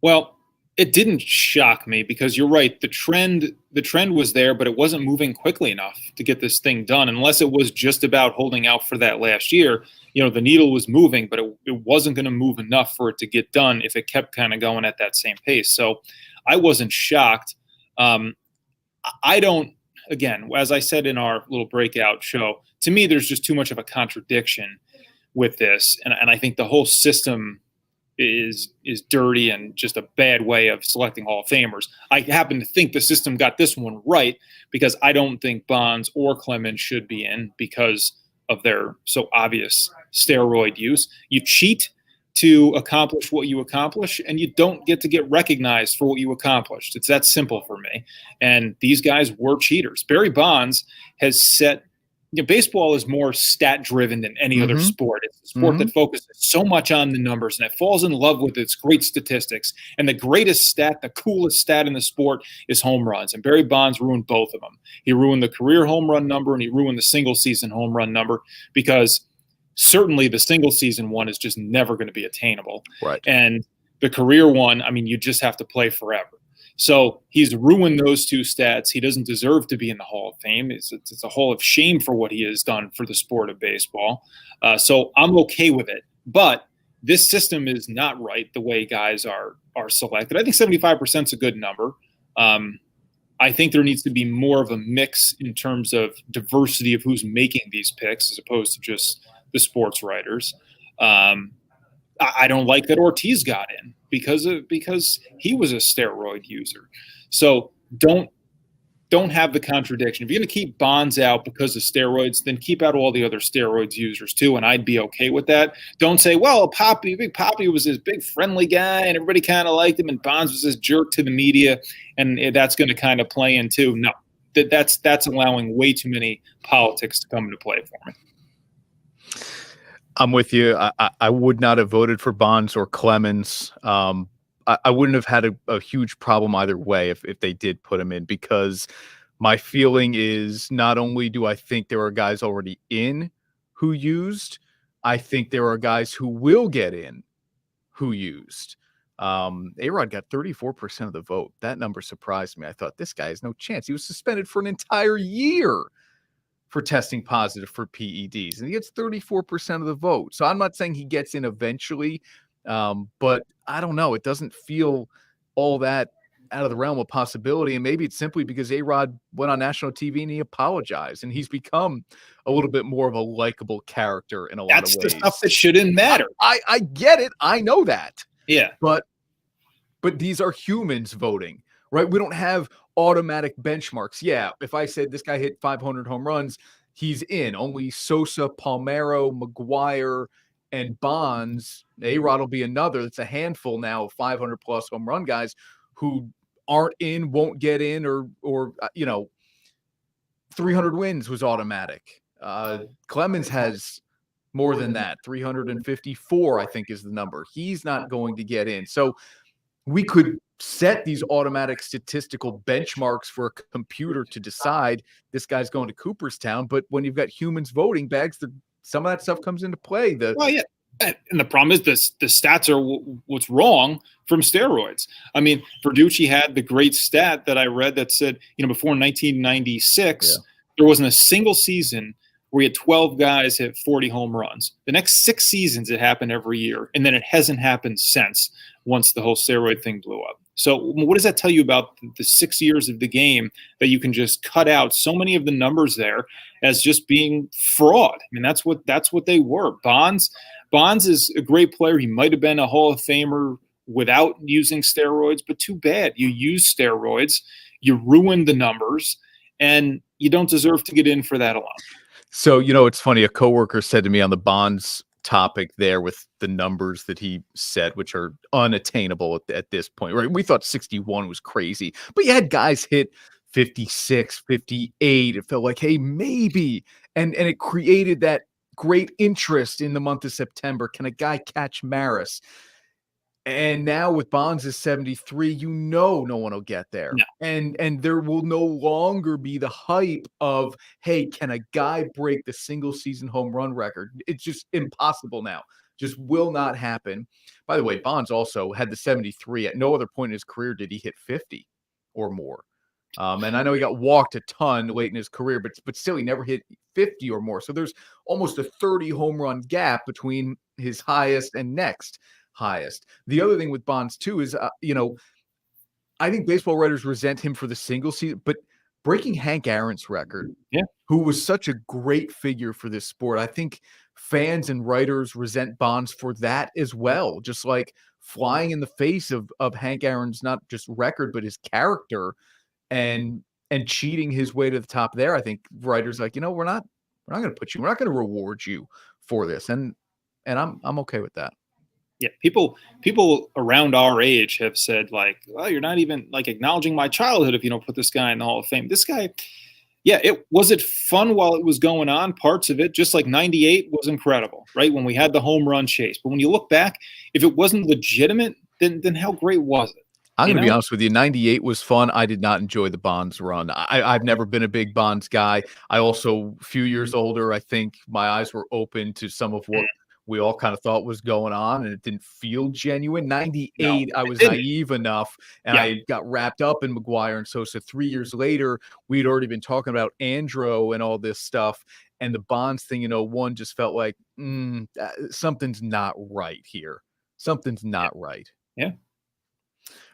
Speaker 2: Well, it didn't shock me because you're right. The trend was there, but it wasn't moving quickly enough to get this thing done. Unless it was just about holding out for that last year, the needle was moving, but it wasn't going to move enough for it to get done if it kept kind of going at that same pace. So I wasn't shocked. I don't, again, as I said in our little breakout show, to me, there's just too much of a contradiction with this. And I think the whole system is dirty and just a bad way of selecting Hall of Famers. I happen to think the system got this one right because I don't think Bonds or Clemens should be in because of their so obvious steroid use. You cheat to accomplish what you accomplish, and you don't get to get recognized for what you accomplished. It's that simple for me. And these guys were cheaters. Barry Bonds has set baseball is more stat-driven than any other sport. It's a sport that focuses so much on the numbers, and it falls in love with its great statistics. And the greatest stat, the coolest stat in the sport is home runs. And Barry Bonds ruined both of them. He ruined the career home run number, and he ruined the single-season home run number because certainly the single-season one is just never going to be attainable.
Speaker 1: Right.
Speaker 2: And the career one, I mean, you just have to play forever. So he's ruined those two stats. He doesn't deserve to be in the Hall of Fame. It's a hall of shame for what he has done for the sport of baseball. So I'm okay with it. But this system is not right the way guys are selected. I think 75% is a good number. I think there needs to be more of a mix in terms of diversity of who's making these picks as opposed to just the sports writers. I don't like that Ortiz got in because he was a steroid user. So don't have the contradiction. If you're going to keep Bonds out because of steroids, then keep out all the other steroids users too, and I'd be okay with that. Don't say, well, Big Poppy was this big friendly guy and everybody kind of liked him, and Bonds was this jerk to the media, and that's going to kind of play in too. No, that's allowing way too many politics to come into play for me.
Speaker 1: I'm with you. I would not have voted for Bonds or Clemens. I wouldn't have had a huge problem either way if they did put him in, because my feeling is not only do I think there are guys already in who used, I think there are guys who will get in who used. A-Rod got 34% of the vote. That number surprised me. I thought this guy has no chance. He was suspended for an entire year for testing positive for PEDs, and he gets 34% of the vote. So I'm not saying he gets in eventually, but I don't know. It doesn't feel all that out of the realm of possibility, and maybe it's simply because A-Rod went on national TV and he apologized, and he's become a little bit more of a likable character in a lot of ways.
Speaker 2: That's the stuff that shouldn't matter.
Speaker 1: I get it. I know that.
Speaker 2: Yeah.
Speaker 1: But these are humans voting, right? We don't have automatic benchmarks. Yeah, if I said this guy hit 500 home runs, he's in. Only Sosa, Palmeiro, McGuire, and Bonds. A-Rod will be another. It's a handful now of 500-plus home run guys who aren't in, won't get in, or 300 wins was automatic. Clemens has more than that. 354, I think, is the number. He's not going to get in. So we could set these automatic statistical benchmarks for a computer to decide this guy's going to Cooperstown. But when you've got humans voting, Bags, some of that stuff comes into play.
Speaker 2: Well, yeah. And the problem is the stats are what's wrong from steroids. I mean, Verducci had the great stat that I read that said, before 1996, there wasn't a single season where he had 12 guys hit 40 home runs. The next 6 seasons, it happened every year. And then it hasn't happened since, once the whole steroid thing blew up. So what does that tell you about the 6 years of the game, that you can just cut out so many of the numbers there as just being fraud? I mean, that's what they were. Bonds is a great player. He might have been a Hall of Famer without using steroids, but too bad. You use steroids, you ruin the numbers, and you don't deserve to get in for that alone.
Speaker 1: So, it's funny. A coworker said to me on the Bonds topic there, with the numbers that he said, which are unattainable at this point, right? We thought 61 was crazy, but you had guys hit 56, 58. It felt like, hey, maybe. And it created that great interest in the month of September. Can a guy catch Maris? And now with Bonds is 73, no one will get there.
Speaker 2: No.
Speaker 1: And there will no longer be the hype of, hey, can a guy break the single season home run record? It's just impossible now. Just will not happen. By the way, Bonds also had the 73. At no other point in his career did he hit 50 or more. And I know he got walked a ton late in his career, but still he never hit 50 or more. So there's almost a 30 home run gap between his highest and next highest. The other thing with Bonds too is, I think baseball writers resent him for the single season, but breaking Hank Aaron's record, who was such a great figure for this sport, I think fans and writers resent Bonds for that as well. Just like flying in the face of Hank Aaron's not just record, but his character, and cheating his way to the top there. I think writers like, we're not going to reward you for this. And I'm okay with that.
Speaker 2: Yeah, people around our age have said, like, well, you're not even like acknowledging my childhood if you don't put this guy in the Hall of Fame. This guy, it was fun while it was going on, parts of it, just like 98 was incredible, right? When we had the home run chase. But when you look back, if it wasn't legitimate, then how great was it?
Speaker 1: I'm going to be honest with you. 98 was fun. I did not enjoy the Bonds run. I've never been a big Bonds guy. I also, a few years older, I think my eyes were open to some of what we all kind of thought was going on, and it didn't feel genuine. 98, I was naive enough, and I got wrapped up in McGuire and Sosa. 3 years later, we'd already been talking about Andro and all this stuff, and the Bonds thing in 01 just felt like something's not right here. Something's not right.
Speaker 2: Yeah.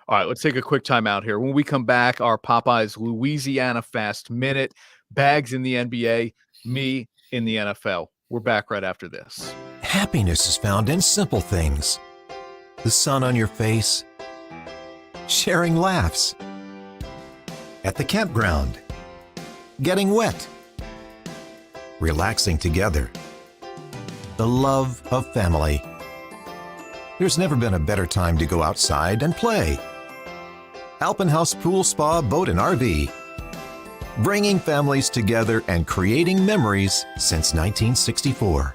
Speaker 1: All right, let's take a quick time out here. When we come back, our Popeyes Louisiana Fast Minute, Bags in the NBA, me in the NFL. We're back right after this.
Speaker 4: Happiness is found in simple things. The sun on your face, sharing laughs, at the campground, getting wet, relaxing together, the love of family. There's never been a better time to go outside and play. Alpenhaus Pool Spa Boat and RV, bringing families together and creating memories since 1964.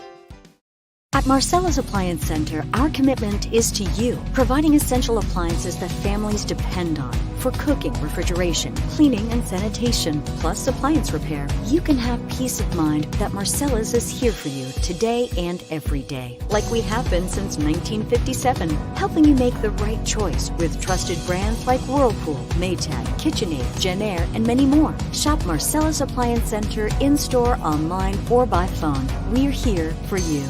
Speaker 5: At Marcella's Appliance Center, our commitment is to you, providing essential appliances that families depend on for cooking, refrigeration, cleaning, and sanitation, plus appliance repair. You can have peace of mind that Marcella's is here for you today and every day, like we have been since 1957, helping you make the right choice with trusted brands like Whirlpool, Maytag, KitchenAid, Genair, and many more. Shop Marcella's Appliance Center in-store, online, or by phone. We're here for you.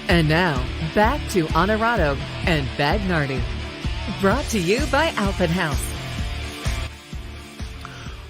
Speaker 3: And now, back to Onorato and Bagnardi. Brought to you by Alpenhaus.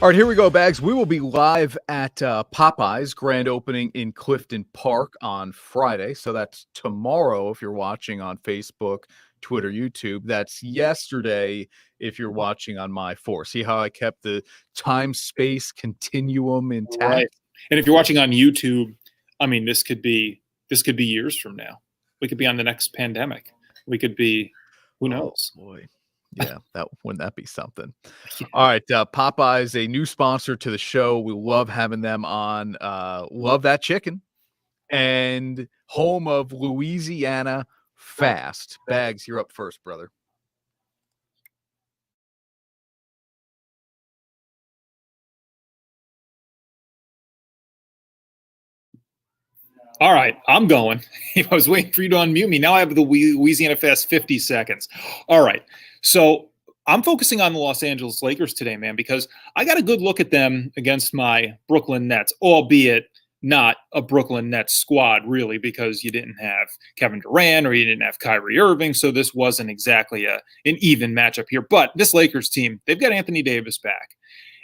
Speaker 1: All right, here we go, Bags. We will be live at Popeyes grand opening in Clifton Park on Friday. So that's tomorrow if you're watching on Facebook, Twitter, YouTube. That's yesterday if you're watching on My4. See how I kept the time-space continuum intact?
Speaker 2: Right. And if you're watching on YouTube, I mean, this could be years from now. We could be on the next pandemic. We could be, who knows?
Speaker 1: Oh, boy. Yeah, that wouldn't that be something? All right, Popeye's a new sponsor to the show. We love having them on. Love that chicken, and home of Louisiana Fast. Bags, you're up first, brother.
Speaker 2: All right, I'm going. I was waiting for you to unmute me. Now I have the Louisiana Fast 50 seconds. All right, so I'm focusing on the Los Angeles Lakers today, man, because I got a good look at them against my Brooklyn Nets, albeit not a Brooklyn Nets squad, really, because you didn't have Kevin Durant or you didn't have Kyrie Irving, so this wasn't exactly an even matchup here. But this Lakers team, they've got Anthony Davis back,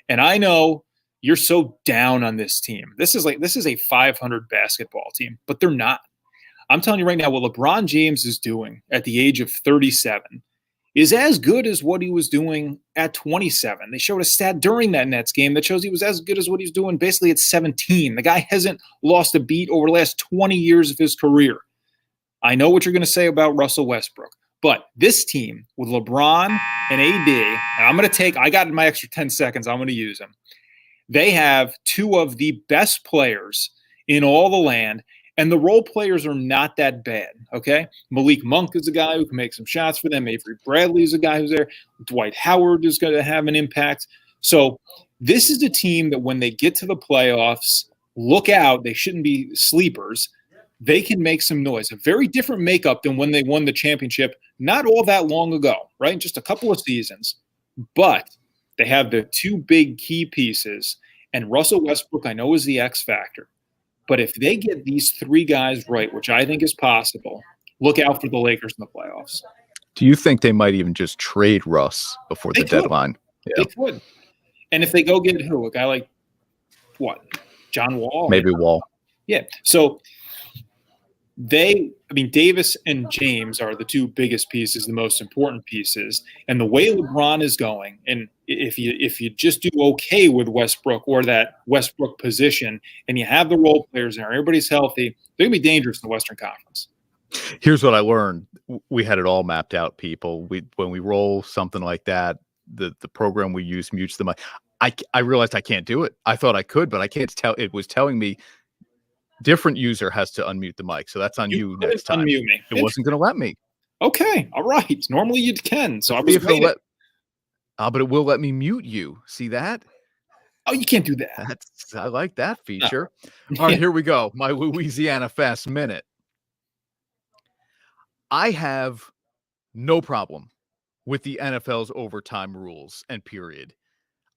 Speaker 2: and I know you're so down on this team. This is a 500 basketball team, but they're not. I'm telling you right now, what LeBron James is doing at the age of 37 is as good as what he was doing at 27. They showed a stat during that Nets game that shows he was as good as what he's doing basically at 17. The guy hasn't lost a beat over the last 20 years of his career. I know what you're going to say about Russell Westbrook, but this team with LeBron and AD, and I got my extra 10 seconds, I'm going to use them. They have two of the best players in all the land, and the role players are not that bad, okay? Malik Monk is a guy who can make some shots for them. Avery Bradley is a guy who's there. Dwight Howard is going to have an impact. So this is a team that when they get to the playoffs, look out. They shouldn't be sleepers. They can make some noise. A very different makeup than when they won the championship not all that long ago, right? Just a couple of seasons. But they have the two big key pieces, and Russell Westbrook, I know, is the X factor. But if they get these three guys right, which I think is possible, look out for the Lakers in the playoffs.
Speaker 1: Do you think they might even just trade Russ before the deadline?
Speaker 2: Yeah. They could. And if they go get who? A guy like, what? John Wall?
Speaker 1: Maybe Wall.
Speaker 2: Yeah. So Davis and James are the two biggest pieces, the most important pieces. And the way LeBron is going, and if you just do okay with Westbrook or that Westbrook position, and you have the role players there, everybody's healthy, they're going to be dangerous in the Western Conference.
Speaker 1: Here's what I learned. We had it all mapped out, people. When we roll something like that, the program we use mutes the mic. I realized I can't do it. I thought I could, but I can't tell. It was telling me different user has to unmute the mic. So that's on you next time.
Speaker 2: Unmute me.
Speaker 1: It wasn't going to let me.
Speaker 2: Okay. All right. Normally you can. So I was waiting.
Speaker 1: But it will let me mute you. See that?
Speaker 2: Oh, you can't do that.
Speaker 1: I like that feature. No. All right, here we go. My Louisiana Fast Minute. I have no problem with the NFL's overtime rules and period.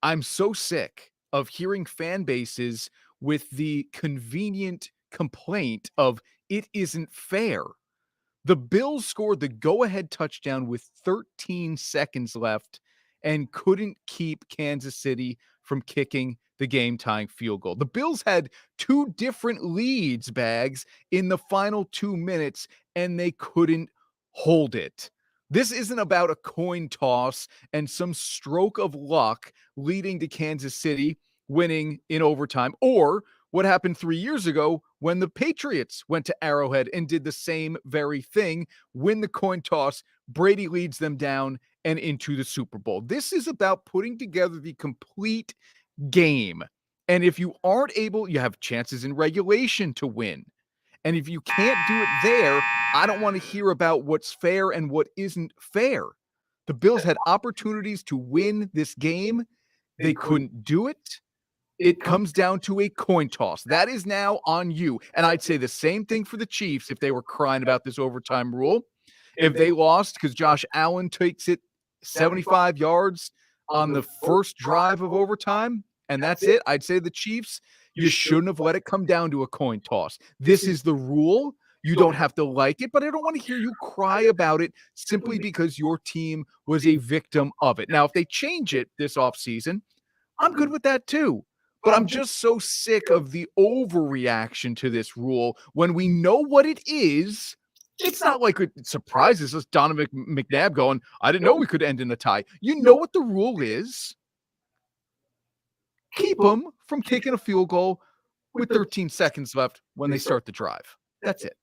Speaker 1: I'm so sick of hearing fan bases with the convenient complaint of it isn't fair. The Bills scored the go-ahead touchdown with 13 seconds left and couldn't keep Kansas City from kicking the game-tying field goal. The Bills had two different leads, Bags, in the final 2 minutes, and they couldn't hold it. This isn't about a coin toss and some stroke of luck leading to Kansas City winning in overtime, or what happened 3 years ago when the Patriots went to Arrowhead and did the same very thing, win the coin toss, Brady leads them down and into the Super Bowl. This is about putting together the complete game. And if you aren't able, you have chances in regulation to win. And if you can't do it there, I don't want to hear about what's fair and what isn't fair. The Bills had opportunities to win this game. They couldn't do it. It comes down to a coin toss. That is now on you. And I'd say the same thing for the Chiefs if they were crying about this overtime rule. If they lost because Josh Allen takes it 75 yards on the first drive of overtime, and that's it, I'd say the Chiefs, you shouldn't have let it come down to a coin toss. This is the rule. You don't have to like it, but I don't want to hear you cry about it simply because your team was a victim of it. Now, if they change it this offseason, I'm good with that too. But I'm just so sick of the overreaction to this rule when we know what it is. It's not like it surprises us. Donovan McNabb going, I didn't know we could end in a tie. You know what the rule is. Keep them from kicking a field goal with 13 seconds left when they start the drive. That's it.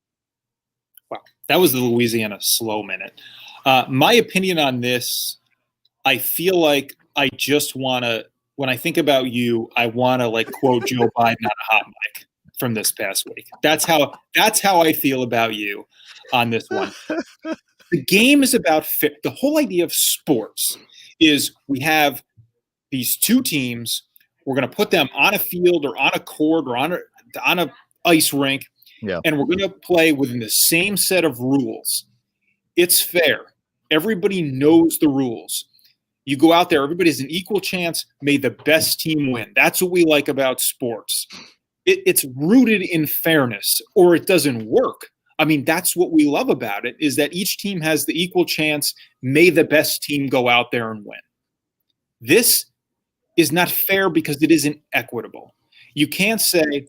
Speaker 2: Wow. That was the Louisiana slow minute. My opinion on this I feel like I just want to, when I think about you, I want to like quote Joe Biden on a hot mic from this past week. That's how I feel about you on this one. The game is about fit. The whole idea of sports is we have these two teams. We're going to put them on a field or on a court or on a ice rink, and we're going to play within the same set of rules. It's fair. Everybody knows the rules. You go out there, everybody has an equal chance. May the best team win. That's what we like about sports. It's rooted in fairness, or it doesn't work. I mean, that's what we love about it, is that each team has the equal chance. May the best team go out there and win. This is not fair because it isn't equitable. You can't say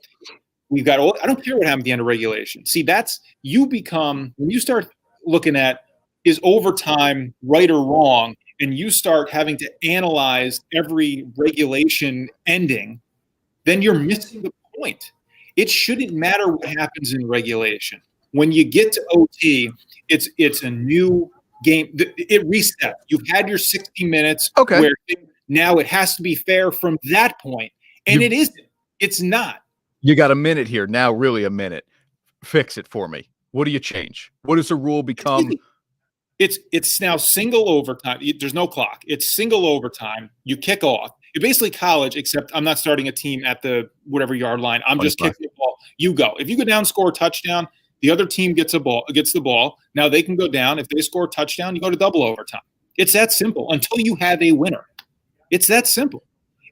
Speaker 2: we've got all, I don't care what happened at the end of regulation. See, that's, you become, when you start looking at is overtime right or wrong, and you start having to analyze every regulation ending, then you're missing the point. It shouldn't matter what happens in regulation. When you get to OT, it's a new game. It resets. You've had your 60 minutes.
Speaker 1: Okay.
Speaker 2: Where now it has to be fair from that point, and it isn't. It's not.
Speaker 1: You got a minute here now. Really, a minute. Fix it for me. What do you change? What does the rule become?
Speaker 2: It's now single overtime. There's no clock. It's single overtime. You kick off. You're basically college, except I'm not starting a team at the whatever yard line. I'm just kicking the ball. You go. If you go down, score a touchdown, the other team gets the ball. Now they can go down. If they score a touchdown, you go to double overtime. It's that simple until you have a winner. It's that simple.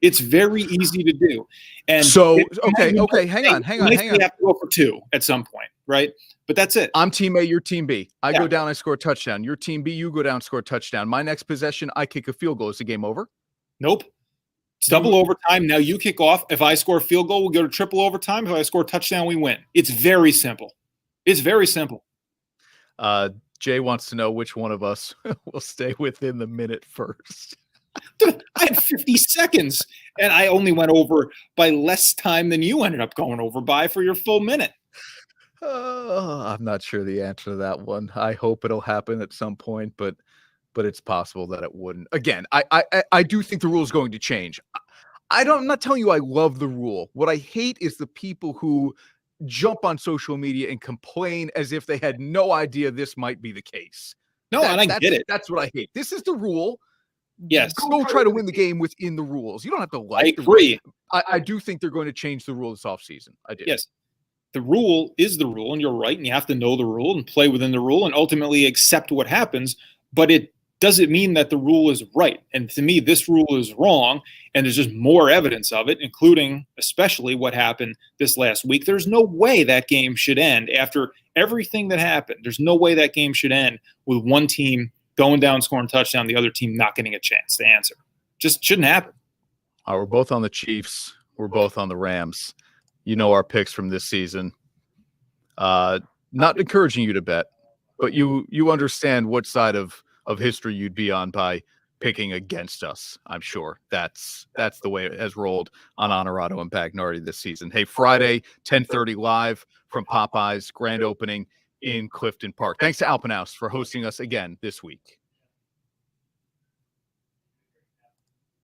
Speaker 2: It's very easy to do. And
Speaker 1: so, okay, hang on.
Speaker 2: We have to go for two at some point, right? But that's it.
Speaker 1: I'm team A, you're team B. I go down, I score a touchdown. You're team B, you go down, score a touchdown. My next possession, I kick a field goal. Is the game over?
Speaker 2: Nope. It's double overtime. Now you kick off. If I score a field goal, we'll go to triple overtime. If I score a touchdown, we win. It's very simple. It's very simple.
Speaker 1: Jay wants to know which one of us will stay within the minute first.
Speaker 2: Dude, I had 50 seconds, and I only went over by less time than you ended up going over by for your full minute.
Speaker 1: I'm not sure the answer to that one. I hope it'll happen at some point, but it's possible that it wouldn't. Again, I do think the rule is going to change. I'm not telling you I love the rule. What I hate is the people who jump on social media and complain as if they had no idea this might be the case.
Speaker 2: No, and I get it.
Speaker 1: That's what I hate. This is the rule.
Speaker 2: Yes.
Speaker 1: Go try to win the game within the rules. You don't have to like
Speaker 2: I agree.
Speaker 1: I do think they're going to change the rule this offseason. I do.
Speaker 2: Yes. The rule is the rule, and you're right, and you have to know the rule and play within the rule and ultimately accept what happens, but it doesn't mean that the rule is right. And to me, this rule is wrong, and there's just more evidence of it, including especially what happened this last week. There's no way that game should end after everything that happened. There's no way that game should end with one team going down, scoring a touchdown, the other team not getting a chance to answer. Just shouldn't happen.
Speaker 1: We're both on the Chiefs. We're both on the Rams. You know our picks from this season. Not encouraging you to bet, but you understand what side of history you'd be on by picking against us. I'm sure that's the way it has rolled on Onorato and Bagnardi this season. Hey, Friday, 10:30 live from Popeyes, grand opening in Clifton Park. Thanks to Alpen House for hosting us again this week.